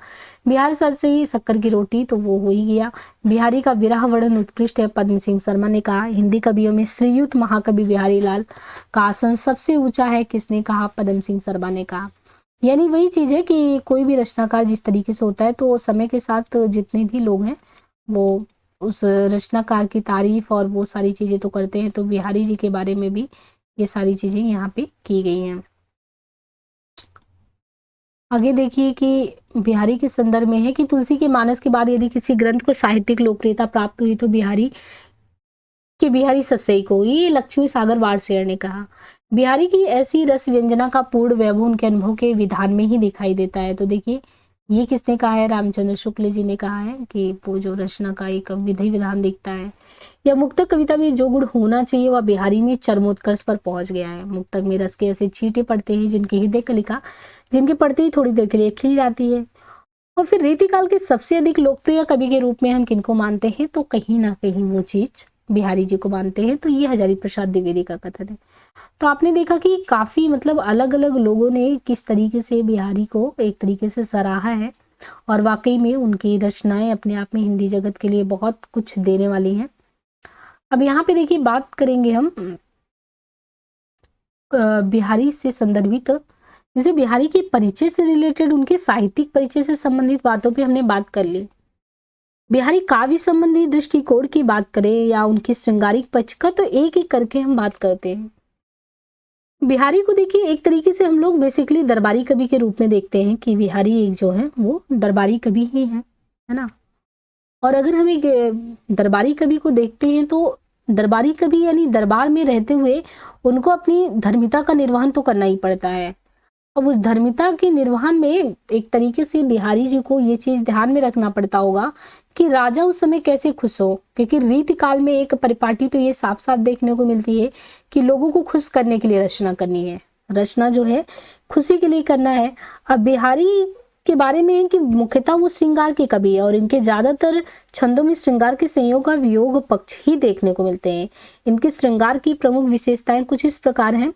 बिहार सर से ही शक्कर की रोटी, तो वो हो ही गया। बिहारी का विरह वर्णन उत्कृष्ट है, पद्म सिंह शर्मा ने कहा। हिंदी कवियों में श्रीयुत महाकवि बिहारी लाल का आसन सबसे ऊंचा है, किसने कहा? पद्म सिंह शर्मा ने कहा। यानी वही चीज है कि कोई भी रचनाकार जिस तरीके से होता है, तो समय के साथ जितने भी लोग हैं वो उस रचनाकार की तारीफ और वो सारी चीजें तो करते हैं। तो बिहारी जी के बारे में भी ये सारी चीजें यहाँ पे की गई हैं। आगे देखिए कि बिहारी के संदर्भ में है कि तुलसी के मानस के बाद यदि किसी ग्रंथ को साहित्यिक लोकप्रियता प्राप्त हुई तो बिहारी सस्सई को, ये लक्ष्मी सागर वारसेयर ने कहा। बिहारी की ऐसी रस व्यंजना का पूर्ण वैभव उनके अनुभव के विधान में ही दिखाई देता है। तो देखिए ये किसने कहा है? रामचंद्र शुक्ल जी ने कहा है कि वो जो रचना का एक विधि विधान दिखता है। या मुक्तक कविता में जो गुण होना चाहिए वह बिहारी में चरमोत्कर्ष पर पहुंच गया है। मुक्तक में रस के ऐसे छींटे पड़ते हैं जिनकी हृदय कलिका जिनके पढ़ते ही थोड़ी देर के लिए खिल जाती है। और फिर रीतिकाल के सबसे अधिक लोकप्रिय कवि के रूप में हम किनको मानते हैं? तो कहीं ना कहीं वो चीज बिहारी जी को मानते हैं। तो ये हजारी प्रसाद द्विवेदी का कथन है। तो आपने देखा कि काफी मतलब अलग अलग लोगों ने किस तरीके से बिहारी को एक तरीके से सराहा है, और वाकई में उनकी रचनाएं अपने आप में हिंदी जगत के लिए बहुत कुछ देने वाली हैं। अब यहाँ पे देखिए बात करेंगे हम बिहारी से संदर्भित, जैसे बिहारी के परिचय से रिलेटेड, उनके साहित्यिक परिचय से संबंधित बातों पे हमने बात कर ली। बिहारी काव्य संबंधी दृष्टिकोण की बात करें या उनकी श्रृंगारिक पक्ष का, तो एक एक करके हम बात करते हैं। बिहारी को देखिए एक तरीके से हम लोग बेसिकली दरबारी कवि के रूप में देखते हैं कि बिहारी एक जो है वो दरबारी कवि ही है ना। और अगर हम एक दरबारी कवि को देखते हैं तो दरबारी कवि यानी दरबार में रहते हुए उनको अपनी धर्मिता का निर्वहन तो करना ही पड़ता है। अब उस धर्मिता के निर्वहन में एक तरीके से बिहारी जी को ये चीज ध्यान में रखना पड़ता होगा कि राजा उस समय कैसे खुश हो, क्योंकि रीति काल में एक परिपाटी तो ये साफ साफ देखने को मिलती है कि लोगों को खुश करने के लिए रचना करनी है, रचना जो है खुशी के लिए करना है। अब बिहारी के बारे में है कि मुख्यतः वो श्रृंगार के कवि है और इनके ज्यादातर छंदों में श्रृंगार के संयोग का वियोग पक्ष ही देखने को मिलते हैं। इनके श्रृंगार की प्रमुख विशेषताएं कुछ इस प्रकार हैं।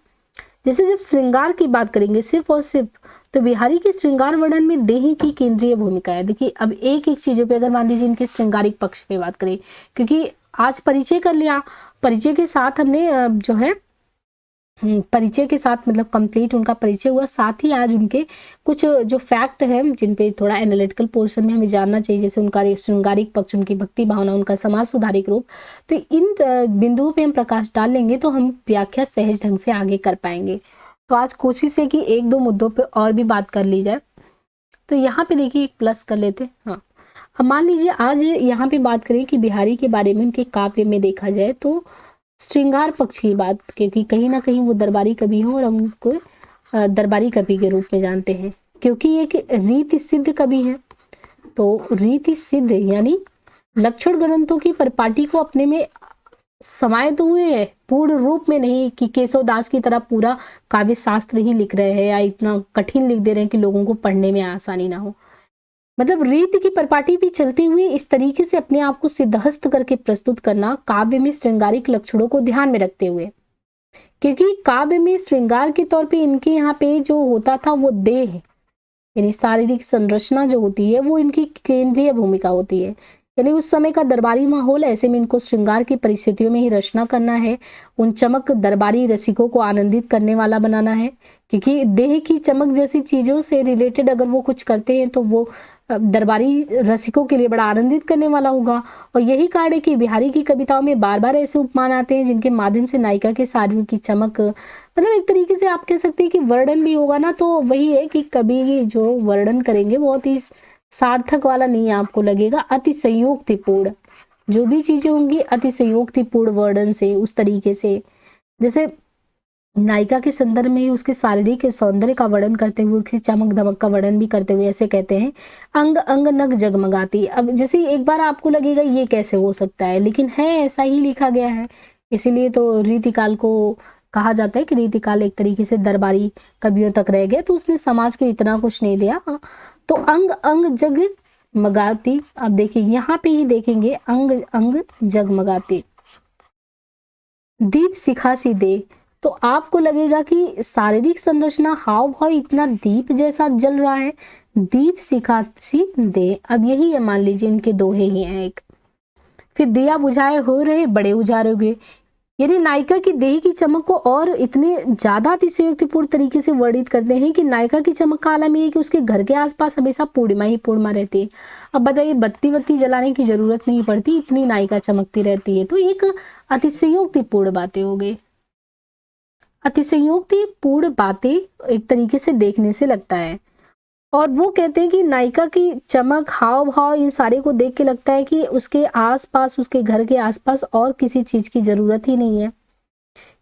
जैसे जब श्रृंगार की बात करेंगे सिर्फ और सिर्फ, तो बिहारी के श्रृंगार वर्णन में देह की केंद्रीय भूमिका है। देखिए अब एक एक चीजों पे अगर मान लीजिए इनके श्रृंगारिक पक्ष पे बात करें, क्योंकि आज परिचय कर लिया, परिचय के साथ हमने जो है परिचय के साथ मतलब कंप्लीट उनका परिचय हुआ, साथ ही आज उनके कुछ जो फैक्ट है जिन पे थोड़ा एनालिटिकल पोर्शन में हमें जानना चाहिए, जैसे उनका श्रृंगारिक पक्ष, उनकी भक्ति भावना, उनका समाज सुधारिक रूप। तो इन बिंदुओं पे हम प्रकाश डाल लेंगे तो हम व्याख्या सहज ढंग से आगे कर पाएंगे। तो आज कोशिश है कि एक दो मुद्दों पे और भी बात कर ली जाए। तो यहाँ पे देखिए एक प्लस कर लेते। हाँ, अब मान लीजिए आज यहाँ पे बात करें कि बिहारी के बारे में उनके काव्य में देखा जाए तो श्रृंगार पक्ष की बात, क्योंकि कहीं ना कहीं वो दरबारी कवि हो और हम उनको दरबारी कवि के रूप में जानते हैं, क्योंकि एक रीति सिद्ध कवि है। तो रीति सिद्ध यानी लक्षण ग्रंथों की परिपाटी को अपने में समाये तो हुए है, पूर्ण रूप में नहीं कि केशवदास की तरह पूरा काव्य शास्त्र ही लिख रहे हैं या इतना कठिन लिख दे रहे हैं कि लोगों को पढ़ने में आसानी ना हो। मतलब रीत की परिपाटी भी चलती हुई इस तरीके से अपने आप को सिद्धहस्त करके प्रस्तुत करना काव्य में श्रृंगारिक लक्षणों को ध्यान में रखते हुए, क्योंकि काव्य में श्रृंगार के तौर पे इनके यहाँ पे जो होता था वो देह यानी शारीरिक संरचना जो होती है वो इनकी केंद्रीय भूमिका होती है। यानी उस समय का दरबारी माहौल, ऐसे में इनको श्रृंगार की परिस्थितियों में ही रचना करना है, उन चमक दरबारी रसिकों को आनंदित करने वाला बनाना है, क्योंकि देह की चमक जैसी चीजों से रिलेटेड अगर वो कुछ करते हैं तो वो दरबारी रसिकों के लिए बड़ा आनंदित करने वाला होगा। और यही कारण है कि बिहारी की कविताओं में बार बार ऐसे उपमान आते हैं जिनके माध्यम से नायिका के शारीरिक की चमक, मतलब एक तरीके से आप कह सकते हैं कि वर्णन भी होगा ना, तो वही है कि कवि जो वर्णन करेंगे बहुत ही सार्थक वाला नहीं आपको लगेगा, अति संयोक्तिपूर्ण जो भी चीजें होंगी अति संयोक्तिपूर्ण वर्णन से, उस तरीके से जैसे नायिका के संदर्भ में ही उसके शारीरिक सौंदर्य का वर्णन करते हुए, उसकी चमक धमक का वर्णन भी करते हुए ऐसे कहते हैं, अंग अंग नग जगमगाती। अब जैसे एक बार आपको लगेगा ये कैसे हो सकता है, लेकिन है ऐसा ही लिखा गया है, इसीलिए तो रीतिकाल को कहा जाता है कि रीतिकाल एक तरीके से दरबारी कवियों तक रह गया, तो उसने समाज को इतना कुछ नहीं दिया। तो अंग अंग जगमगाती, अब देखिए यहाँ पे ही देखेंगे, अंग अंग जगमगाती, दीप शिखा सी दे, तो आपको लगेगा कि शारीरिक संरचना हाव भाव इतना दीप जैसा जल रहा है, दीप शिखा सी दे। अब यही है, मान लीजिए इनके दोहे ही हैं एक। फिर दिया बुझाए हो रहे बड़े उजारे हुए, यानी नायिका की देह की चमक को और इतने ज्यादा अतिशयोक्तिपूर्ण तरीके से वर्णित करते हैं कि नायिका की चमक का आलम ये है कि उसके घर के आसपास हमेशा पूर्णिमा ही पूर्णिमा रहती है। अब बताइए, बत्ती बत्ती जलाने की जरूरत नहीं पड़ती, इतनी नायिका चमकती रहती है। तो एक अतिशयोक्तिपूर्ण बातें हो गई, अतिशयोक्तिपूर्ण बातें एक तरीके से देखने से लगता है। और वो कहते हैं कि नायिका की चमक हाव भाव इन सारे को देख के लगता है कि उसके आसपास, उसके घर के आसपास और किसी चीज की जरूरत ही नहीं है,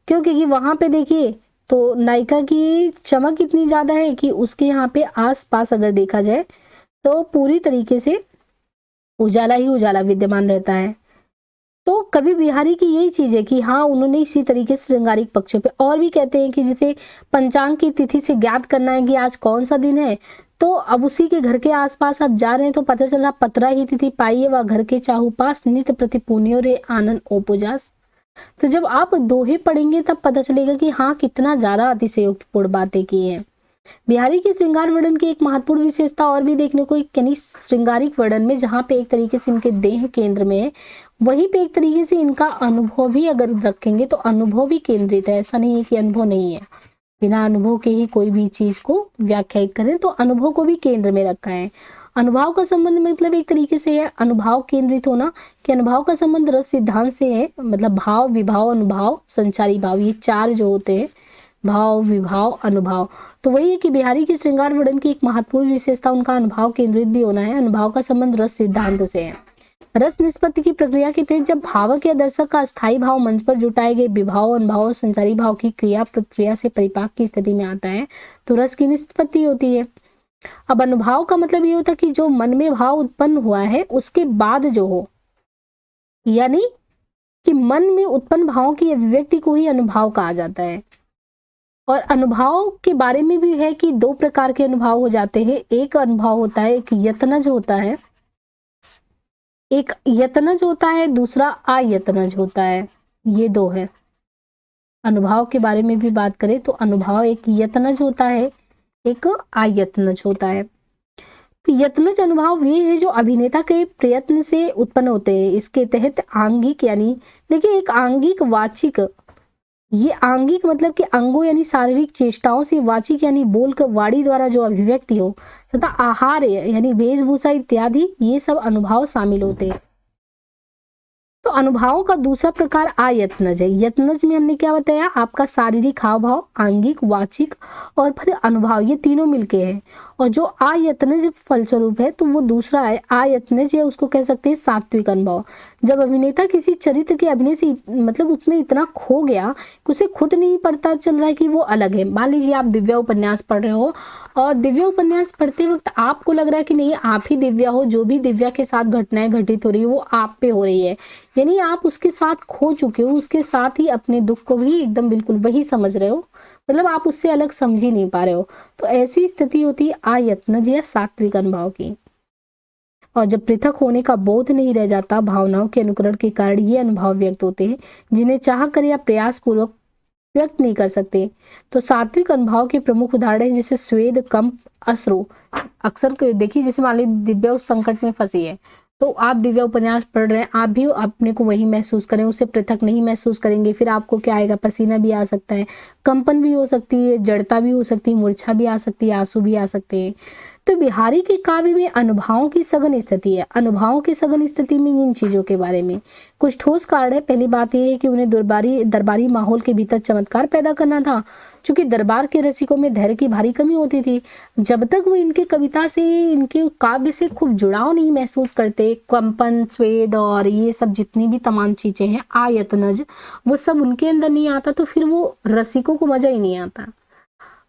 क्योंकि वहां पे देखिए तो नायिका की चमक इतनी ज्यादा है कि उसके यहाँ पे आसपास अगर देखा जाए तो पूरी तरीके से उजाला ही उजाला विद्यमान रहता है। तो कवि बिहारी की यही चीज है कि हाँ, उन्होंने इसी तरीके से श्रृंगारिक पक्षों पे और भी कहते हैं कि जैसे पंचांग की तिथि से ज्ञात करना है कि आज कौन सा दिन है, तो अब उसी के घर के आसपास आप जा रहे हैं तो पता चल रहा पतरा ही तिथि पाइए व घर के चाहू पास, नित्य प्रति पुण्यो रे आनंद ओपुजास। तो जब आप दोहे पढ़ेंगे तब पता चलेगा कि हाँ, कितना ज्यादा अतिशयोक्तिपूर्ण बातें की हैं। बिहारी की श्रृंगार वर्णन की एक महत्वपूर्ण विशेषता और भी देखने को, यानी श्रृंगारिक वर्णन में जहाँ पे एक तरीके से इनके देह केंद्र में है, वहीं पे एक तरीके से इनका अनुभव भी अगर रखेंगे तो अनुभव भी केंद्रित है। ऐसा नहीं है कि अनुभव नहीं है, बिना अनुभव के ही कोई भी चीज को व्याख्यायित करें, तो अनुभव को भी केंद्र में रखा है। अनुभव का संबंध मतलब एक तरीके से है अनुभव केंद्रित होना, कि अनुभव का संबंध रस सिद्धांत से है, मतलब भाव विभाव अनुभाव संचारी भाव, ये चार जो होते हैं, भाव विभाव अनुभाव। तो वही है कि बिहारी की श्रृंगार वर्णन की एक महत्वपूर्ण विशेषता उनका अनुभव केंद्रित भी होना है। अनुभव का संबंध रस सिद्धांत से है। रस निष्पत्ति की प्रक्रिया के तहत जब भावक या दर्शक का अस्थायी भाव मंच पर जुटाए गए विभाव अनुभाव और संचारी भाव की क्रिया प्रक्रिया से परिपाक की स्थिति में आता है तो रस की निष्पत्ति होती है। अब अनुभाव का मतलब ये होता है कि जो मन में भाव उत्पन्न हुआ है उसके बाद जो हो, यानी कि मन में उत्पन्न भावों की अभिव्यक्ति को ही अनुभाव कहा जाता है। और अनुभव के बारे में भी है कि दो प्रकार के अनुभव हो जाते हैं। एक अनुभव होता है, एक यत्नज होता है, एक यत्नज होता है, दूसरा आयत्नज होता है। ये दो है। अनुभव के बारे में भी बात करें तो अनुभव एक यत्नज होता है, एक आयत्नज होता है। तो यत्नज अनुभव ये है जो अभिनेता के प्रयत्न से उत्पन्न होते हैं। इसके तहत आंगिक, यानी देखिए एक आंगिक वाचिक, ये आंगिक मतलब कि अंगों यानी शारीरिक चेष्टाओं से, वाचिक यानी बोलकर वाणी द्वारा जो अभिव्यक्ति हो, तथा आहार यानी वेशभूषा इत्यादि, ये सब अनुभव शामिल होते हैं। तो अनुभवों का दूसरा प्रकार आयत्नज है। यत्नज में हमने क्या बताया, आपका शारीरिक हाव भाव, आंगिक, वाचिक और फिर अनुभव, ये तीनों मिलके हैं। और जो आयत्नज फलस्वरूप है तो वो दूसरा है आयत्नज, या उसको कह सकते हैं सात्विक अनुभव। जब अभिनेता किसी चरित्र के अभिनय से मतलब उसमें इतना खो गया कि उसे खुद नहीं पता चल रहा है कि वो अलग है। मान लीजिए आप दिव्या उपन्यास पढ़ रहे हो और दिव्या उपन्यास पढ़ते वक्त आपको लग रहा है कि नहीं आप ही दिव्या हो, जो भी दिव्या के साथ घटनाएं घटित हो रही है वो आप पे हो रही है, यानी आप उसके साथ खो चुके हो, उसके साथ ही अपने दुख को भी एकदम बिल्कुल वही समझ रहे हो, मतलब आप उससे अलग समझ ही नहीं पा रहे हो। तो ऐसी स्थिति होती है आयत्नज या सात्विक अनुभव की। और जब पृथक होने का बोध नहीं रह जाता, भावनाओं के अनुकरण के कारण ये अनुभव व्यक्त होते हैं जिन्हें चाह कर या प्रयास पूर्वक व्यक्त नहीं कर सकते। तो सात्विक अनुभव के प्रमुख उदाहरण है जैसे स्वेद, कंप, अश्रु। अक्सर देखिए जैसे मान लीजिए दिव्या उस संकट में फंसी है, तो आप दिव्या उपन्यास पढ़ रहे हैं, आप भी अपने को वही महसूस करें, उससे पृथक नहीं महसूस करेंगे। फिर आपको क्या आएगा, पसीना भी आ सकता है, कंपन भी हो सकती है, जड़ता भी हो सकती है, मूर्छा भी आ सकती है, आंसू भी आ सकते हैं। तो बिहारी के काव्य में अनुभवों की सघन स्थिति है। अनुभवों की सघन स्थिति में इन चीजों के बारे में कुछ ठोस कारण है। पहली बात यह है कि उन्हें दरबारी माहौल के भीतर चमत्कार पैदा करना था, क्योंकि दरबार के रसिकों में धैर्य की भारी कमी होती थी। जब तक वो इनके कविता से, इनके काव्य से खूब जुड़ाव नहीं महसूस करते, कंपन, स्वेद और ये सब जितनी भी तमाम चीजें हैं, आयतनज, वो सब उनके अंदर नहीं आता, तो फिर वो रसिकों को मजा ही नहीं आता।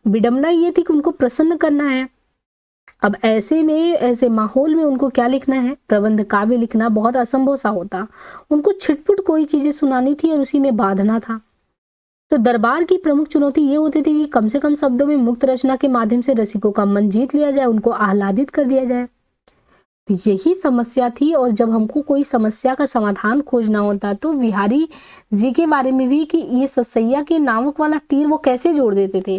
विडंबना ये थी कि उनको प्रसन्न करना है। अब ऐसे में, ऐसे माहौल में उनको क्या लिखना है? प्रबंध काव्य लिखना बहुत असंभव सा होता। उनको छिटपुट कोई चीजें सुनानी थी और उसी में बांधना था। तो दरबार की प्रमुख चुनौती ये होती थी कि कम से कम शब्दों में मुक्त रचना के माध्यम से रसिकों का मन जीत लिया जाए, उनको आह्लादित कर दिया जाए। तो यही समस्या थी। और जब हमको कोई समस्या का समाधान खोजना होता तो बिहारी जी के बारे में भी कि ये ससैया के नामक वाला तीर वो कैसे जोड़ देते थे।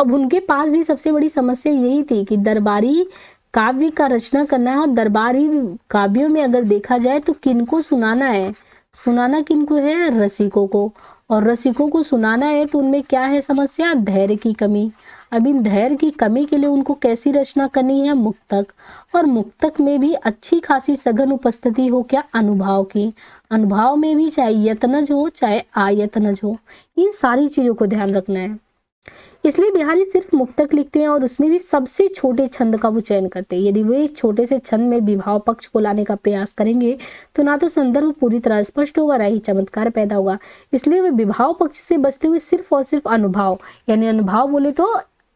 अब उनके पास भी सबसे बड़ी समस्या यही थी कि दरबारी काव्य का रचना करना है, और दरबारी काव्यों में अगर देखा जाए तो किनको सुनाना है? सुनाना किनको है? रसिकों को। और रसिकों को सुनाना है तो उनमें क्या है समस्या? धैर्य की कमी। अब इन धैर्य की कमी के लिए उनको कैसी रचना करनी है? मुक्तक। और मुक्तक में भी अच्छी खासी सघन उपस्थिति हो क्या? अनुभव की। अनुभव में भी चाहे यत्नज हो चाहे आयतनज हो, इन सारी चीजों को ध्यान रखना है। इसलिए बिहारी सिर्फ मुक्तक लिखते हैं और उसमें भी सबसे छोटे छंद का वो चयन करते हैं। यदि वे इस छोटे से छंद में विभाव पक्ष को लाने का प्रयास करेंगे तो ना तो संदर्भ पूरी तरह स्पष्ट होगा, ना ही चमत्कार पैदा होगा। इसलिए वे विभाव पक्ष से बचते हुए सिर्फ और सिर्फ अनुभव, यानी अनुभव बोले तो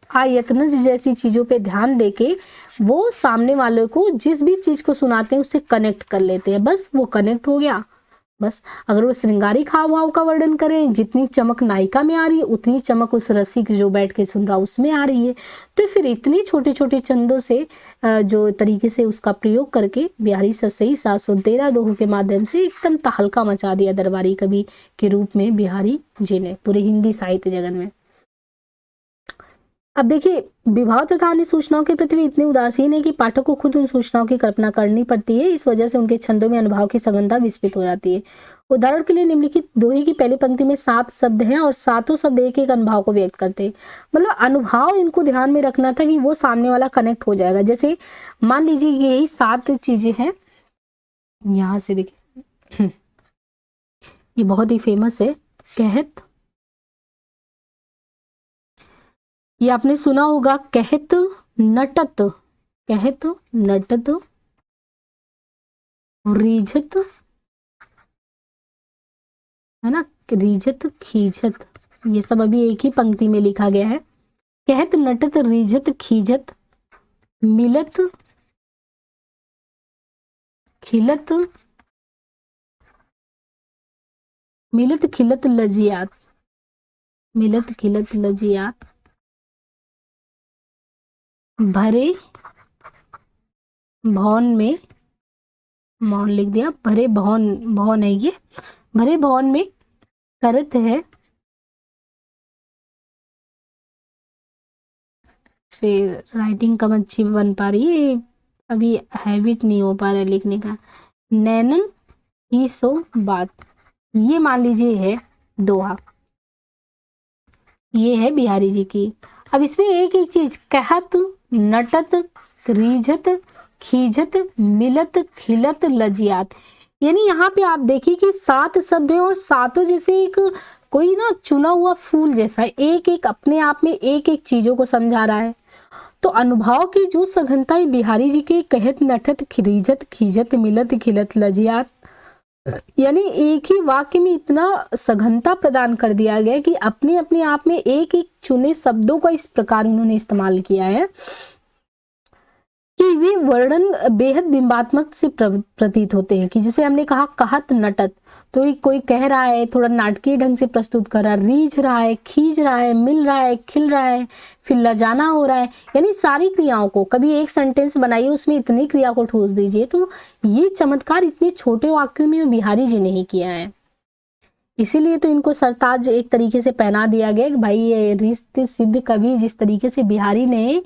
आयतनज जैसी चीजों पे ध्यान देके वो सामने वाले को जिस भी चीज को सुनाते हैं उससे कनेक्ट कर लेते हैं। बस वो कनेक्ट हो गया। बस अगर वो श्रृंगारिक हाव भाव का वर्णन करें, जितनी चमक नायिका में आ रही है उतनी चमक उस रसिक जो बैठ के सुन रहा उसमें आ रही है, तो फिर इतने छोटे छोटे चंदों से जो तरीके से उसका प्रयोग करके बिहारी ससई 713 दोहों के माध्यम से एकदम तहलका मचा दिया दरबारी कवि के रूप में बिहारी जी ने पूरे हिंदी साहित्य जगत में। अब देखिए, विभाव तथा अन्य सूचनाओं के प्रति वे इतने उदासीन है कि पाठक को खुद उन सूचनाओं की कल्पना करनी पड़ती है। इस वजह से उनके छंदों में अनुभव की सघनता विस्मित हो जाती है। उदाहरण के लिए निम्नलिखित दोहे की पहली पंक्ति में 7 शब्द हैं और सातों शब्द एक एक अनुभव को व्यक्त करते हैं। मतलब अनुभव इनको ध्यान में रखना था कि वो सामने वाला कनेक्ट हो जाएगा। जैसे मान लीजिए यही 7 चीजें हैं, यहां से देखिए ये बहुत ही फेमस है, कहत, ये आपने सुना होगा, कहत नटत, कहत नटत, रीझत, है ना, रीझत खीझत, ये सब अभी एक ही पंक्ति में लिखा गया है। कहत नटत रीझत खीझत, मिलत खिलत, मिलत खिलत लजियात, मिलत खिलत लजियात, भरे भवन में, मौन लिख दिया, भरे भवन, भवन है ये, भरे भवन में करत है, फिर राइटिंग कम अच्छी बन पा रही है, अभी हैबिट नहीं हो पा रहा है लिखने का। नैनन ही सो बात, ये मान लीजिए है दोहा, ये है बिहारी जी की। अब इसमें एक एक चीज, कहत नटत रीझत खीझत मिलत खिलत लजियात, यानी यहाँ पे आप देखिए कि 7 शब्द हैं और सातों जैसे एक कोई ना चुना हुआ फूल जैसा, एक एक अपने आप में एक एक चीजों को समझा रहा है। तो अनुभव की जो सघनता है बिहारी जी के कहत नटत रीझत खीझत मिलत खिलत लजियात, यानी एक ही वाक्य में इतना सघनता प्रदान कर दिया गया कि अपने अपने आप में एक एक चुने शब्दों का इस प्रकार उन्होंने इस्तेमाल किया है कि वे वर्णन बेहद बिंबात्मक से प्रतीत होते हैं। कि जैसे हमने कहा कहत नटत, तो कोई कह रहा है, थोड़ा नाटकीय ढंग से प्रस्तुत कर रहा है, रीझ रहा है, खींच रहा है, मिल रहा है, खिल रहा है, फिर लजाना हो रहा है, यानी सारी क्रियाओं को, कभी एक सेंटेंस बनाइए उसमें इतनी क्रिया को ठोस दीजिए। तो ये चमत्कार इतने छोटे वाक्यों में बिहारी जी ने ही किया है, इसीलिए तो इनको सरताज एक तरीके से पहना दिया गया कि भाई ये रिश्ते सिद्ध कवि, जिस तरीके से बिहारी ने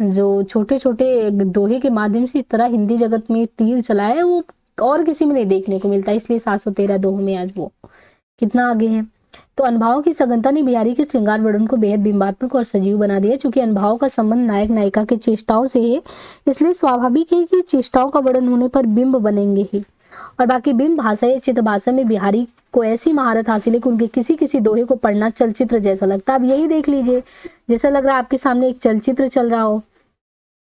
जो छोटे छोटे दोहे के माध्यम से इस तरह हिंदी जगत में तीर चलाया है, वो और किसी में नहीं देखने को मिलता। इसलिए 713 दोहों में आज वो कितना आगे है। तो अनुभाव की सघनता ने बिहारी के श्रृंगार वर्णन को बेहद बिंबात्मक और सजीव बना दिया। चूंकि अनुभाव का संबंध नायक नायिका के चेष्टाओं से है, इसलिए स्वाभाविक है कि चेष्टाओं का वर्णन होने पर बिंब बनेंगे ही। और बाकी बिंब भाषा या चित्र भाषा में बिहारी को ऐसी महारत हासिल है कि उनके किसी किसी दोहे को पढ़ना चलचित्र जैसा लगता है। अब यही देख लीजिए, जैसा लग रहा है आपके सामने एक चलचित्र चल रहा हो।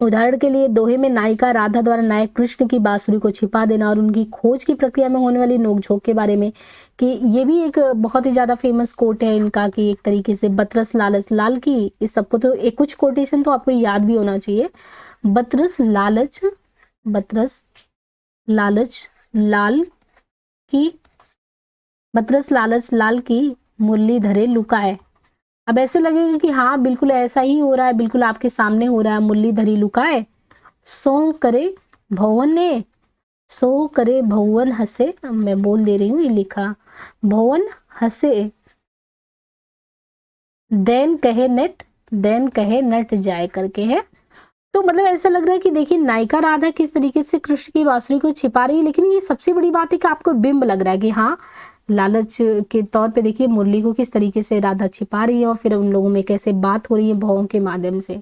उदाहरण के लिए दोहे में नायिका राधा द्वारा नायक कृष्ण की बांसुरी को छिपा देना और उनकी खोज की प्रक्रिया में होने वाली नोकझोंक के बारे में, कि ये भी एक बहुत ही ज्यादा फेमस कोट है इनका, कि एक तरीके से बतरस लालच लाल की, इस सबको तो एक कुछ कोटेशन तो आपको याद भी होना चाहिए। बतरस लालच लाल की, बतरस लालच लाल की मुरली धरे लुकाए। अब ऐसे लगेगा कि हाँ बिल्कुल ऐसा ही हो रहा है, बिल्कुल आपके सामने हो रहा है। मुरली धरी लुकाए, सो करे भवन हंसे, मैं बोल दे रही हूँ, ये लिखा भवन हंसे, देन कहे नट जाए करके है। तो मतलब ऐसा लग रहा है कि देखिए नायिका राधा किस तरीके से कृष्ण की बांसुरी को छिपा रही है, लेकिन ये सबसे बड़ी बात है कि आपको बिंब लग रहा है कि हाँ लालच के तौर पे देखिए मुरली को किस तरीके से राधा छिपा रही है और फिर उन लोगों में कैसे बात हो रही है भावों के माध्यम से।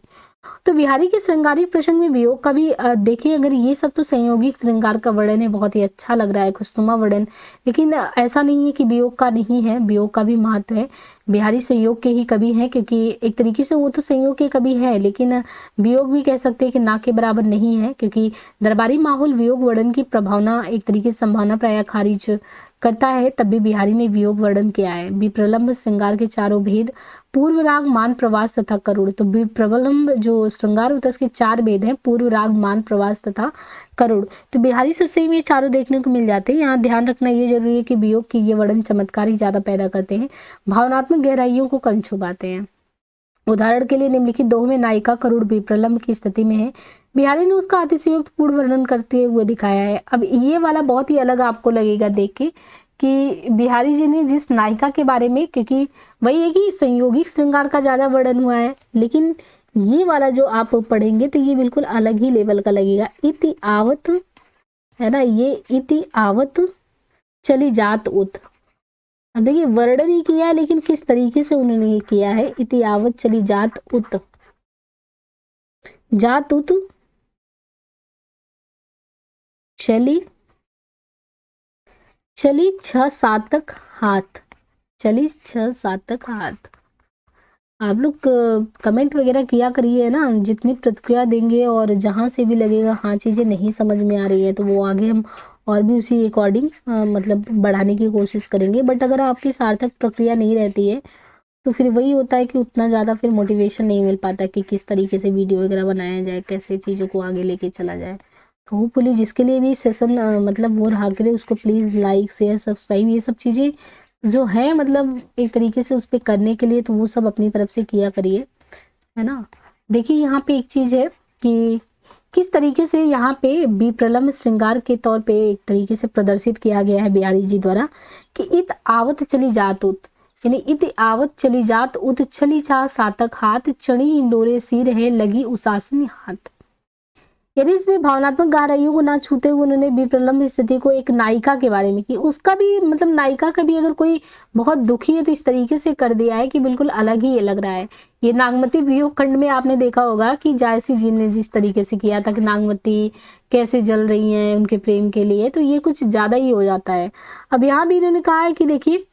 तो बिहारी के श्रृंगारिक प्रसंग में वियोग का भी देखिए, अगर ये सब तो संयोगिक श्रृंगार का वर्णन है, बहुत ही अच्छा लग रहा है, खुशनुमा वर्णन, लेकिन ऐसा नहीं है कि वियोग का नहीं है, वियोग का भी महत्व है। बिहारी संयोग के ही कवि हैं, क्योंकि एक तरीके से वो तो संयोग के कवि है, लेकिन वियोग भी कह सकते हैं कि ना के बराबर नहीं है, क्योंकि दरबारी माहौल वियोग वर्णन की प्रभावना एक तरीके से संभावना प्राय खारिज करता है। तब भी बिहारी ने वियोग वर्णन किया है। विप्रलंब श्रृंगार के चारों भेद, पूर्व राग मान प्रवास तथा करुण। तो विप्रलंब जो श्रृंगार होता है उसके 4 भेद हैं, पूर्व राग मान प्रवास तथा करुण। तो बिहारी से सही में चारों देखने को मिल जाते हैं। यहाँ ध्यान रखना ये जरूरी है कि वियोग की ये वर्णन चमत्कार ही ज्यादा पैदा करते हैं, भावनात्मक गहराइयों को कम छुपाते हैं। उदाहरण के लिए निम्नलिखित दोहे में नायिका करुण विप्रलंब की स्थिति में है, बिहारी ने उसका अतिशयोक्त पूर्ण वर्णन करते हुए दिखाया है। अब ये वाला बहुत ही अलग आपको लगेगा देख के कि बिहारी जी ने जिस नायिका के बारे में, क्योंकि वही है कि संयोगिक श्रृंगार का ज्यादा वर्णन हुआ है, लेकिन ये वाला जो आप पढ़ेंगे तो ये बिल्कुल अलग ही लेवल का लगेगा। इति आवत है ना, ये इति आवत चली जात उत। अब देखिए वर्णन ही किया है, लेकिन किस तरीके से उन्होंने ये किया है। इति आवत चली जात उत, जात उत चली 6 सातक हाथ, चली 6 सातक हाथ। आप लोग कमेंट वगैरह किया करिए ना, जितनी प्रतिक्रिया देंगे और जहां से भी लगेगा हाँ चीजें नहीं समझ में आ रही है तो वो आगे हम और भी उसी अकॉर्डिंग मतलब बढ़ाने की कोशिश करेंगे। बट अगर आपकी सार्थक प्रक्रिया नहीं रहती है तो फिर वही होता है कि उतना ज़्यादा फिर मोटिवेशन नहीं मिल पाता कि किस तरीके से वीडियो वगैरह बनाया जाए, कैसे चीज़ों को आगे लेके चला जाए। तो होपफुली जिसके लिए भी सेशन मतलब वो रहा करे उसको प्लीज़ लाइक शेयर सब्सक्राइब ये सब चीज़ें जो है मतलब एक तरीके से उस पर करने के लिए तो वो सब अपनी तरफ से किया करिए, है ना। देखिए यहाँ पे एक चीज़ है कि किस तरीके से यहाँ पे विप्रलंब श्रृंगार के तौर पे एक तरीके से प्रदर्शित किया गया है बिहारी जी द्वारा कि इत आवत चली जात उत, यानी इत आवत चली जात उत छली 6 सातक हाथ, चढ़ी इंडोरे सिर है लगी उसासनी हाथ। यानी इसमें भावनात्मक गहराइयों को ना छूते हुए उन्होंने विप्रलंब स्थिति को एक नायिका के बारे में की, उसका भी मतलब नायिका का भी अगर कोई बहुत दुखी है तो इस तरीके से कर दिया है कि बिल्कुल अलग ही लग रहा है। ये नागमती वियोग खंड में आपने देखा होगा कि जायसी जी ने जिस तरीके से किया था कि नागमती कैसे जल रही हैं उनके प्रेम के लिए, तो ये कुछ ज्यादा ही हो जाता है। अब यहाँ भी इन्होंने कहा है कि देखिए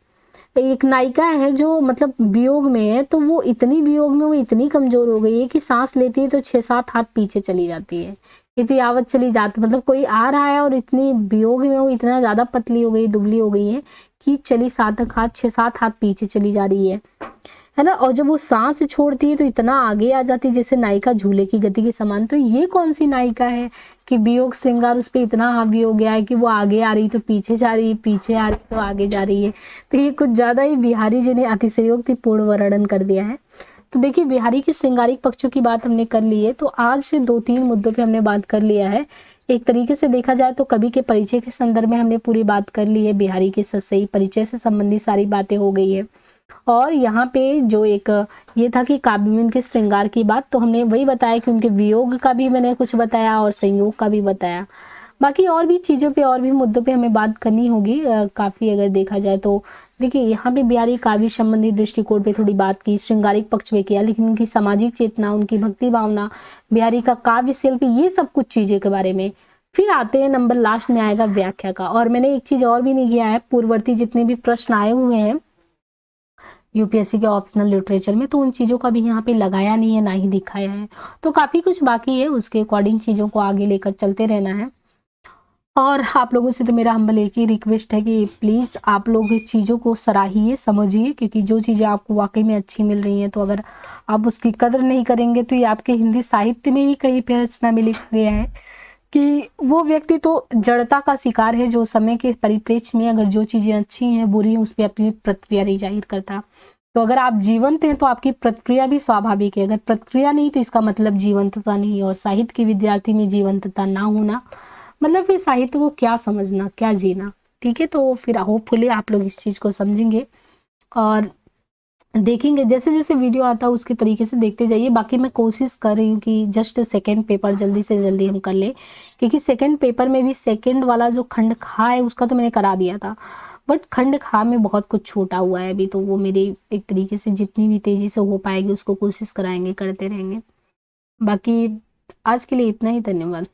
एक नायिका है जो मतलब वियोग में है, तो वो इतनी वियोग में वो इतनी कमजोर हो गई है कि सांस लेती है तो 6-7 हाथ पीछे चली जाती है। इतनी आवत चली जाती मतलब कोई आ रहा है और इतनी वियोग में वो इतना ज्यादा पतली हो गई, दुबली हो गई है कि चली 7 हाथ 6-7 हाथ पीछे चली जा रही है ना। और जब वो सांस छोड़ती है तो इतना आगे आ जाती है जैसे नायिका झूले की गति के समान। तो ये कौन सी नायिका है कि वियोग श्रृंगार उस पर इतना हावी हो गया है कि वो आगे आ रही तो पीछे जा रही है, पीछे आ रही तो आगे जा रही है। तो ये कुछ ज्यादा ही बिहारी जी ने अतिशयोक्तिपूर्ण वर्णन कर दिया है। तो देखिए बिहारी के श्रृंगारिक पक्षों की बात हमने कर ली है, तो आज से 2-3 मुद्दों पे हमने बात कर लिया है। एक तरीके से देखा जाए तो कवि के परिचय के संदर्भ में हमने पूरी बात कर ली है, बिहारी के सही परिचय से संबंधित सारी बातें हो गई है। और यहाँ पे जो एक ये था कि काव्य में उनके श्रृंगार की बात, तो हमने वही बताया कि उनके वियोग का भी मैंने कुछ बताया और संयोग का भी बताया। बाकी और भी चीज़ों पे और भी मुद्दों पे हमें बात करनी होगी काफ़ी अगर देखा जाए तो। देखिए यहाँ पे बिहारी काव्य संबंधी दृष्टिकोण पे थोड़ी बात की, श्रृंगारिक पक्ष पे किया, लेकिन उनकी सामाजिक चेतना, उनकी भक्ति भावना, बिहारी का काव्य शिल्प, ये सब कुछ चीज़ें के बारे में। फिर आते हैं नंबर लास्ट में आएगा व्याख्या का। और मैंने एक चीज़ और भी नहीं किया है, पूर्ववर्ती जितने भी प्रश्न आए हुए हैं यूपीएससी के ऑप्शनल लिटरेचर में, तो उन चीज़ों का भी यहाँ पे लगाया नहीं है, ना ही दिखाया है। तो काफ़ी कुछ बाकी है, उसके अकॉर्डिंग चीज़ों को आगे लेकर चलते रहना है। और आप लोगों से तो मेरा हम्बल एक ही रिक्वेस्ट है कि प्लीज़ आप लोग चीज़ों को सराहिए, समझिए, क्योंकि जो चीज़ें आपको वाकई में अच्छी मिल रही हैं, तो अगर आप उसकी कदर नहीं करेंगे तो ये आपके हिंदी साहित्य में ही कहीं पे रचना में लिखा गया है कि वो व्यक्ति तो जड़ता का शिकार है जो समय के परिप्रेक्ष्य में अगर जो चीज़ें अच्छी हैं बुरी हैं उस पर अपनी प्रतिक्रिया नहीं जाहिर करता। तो अगर आप जीवंत हैं तो आपकी प्रतिक्रिया भी स्वाभाविक है, अगर प्रतिक्रिया नहीं तो इसका मतलब जीवंतता नहीं। और साहित्य के विद्यार्थी में जीवंतता ना होना मतलब फिर साहित्य को क्या समझना, क्या जीना। ठीक है, तो फिर होपफुली आप लोग इस चीज़ को समझेंगे और देखेंगे, जैसे जैसे वीडियो आता है उसके तरीके से देखते जाइए। बाकी मैं कोशिश कर रही हूँ कि जस्ट सेकंड पेपर जल्दी से जल्दी हम कर ले, क्योंकि सेकंड पेपर में भी सेकंड वाला जो खंड खा है उसका तो मैंने करा दिया था, बट खंड खा में बहुत कुछ छूटा हुआ है अभी, तो वो मेरे एक तरीके से जितनी भी तेज़ी से हो पाएगी उसको कोशिश कराएंगे, करते रहेंगे। बाकी आज के लिए इतना ही, धन्यवाद।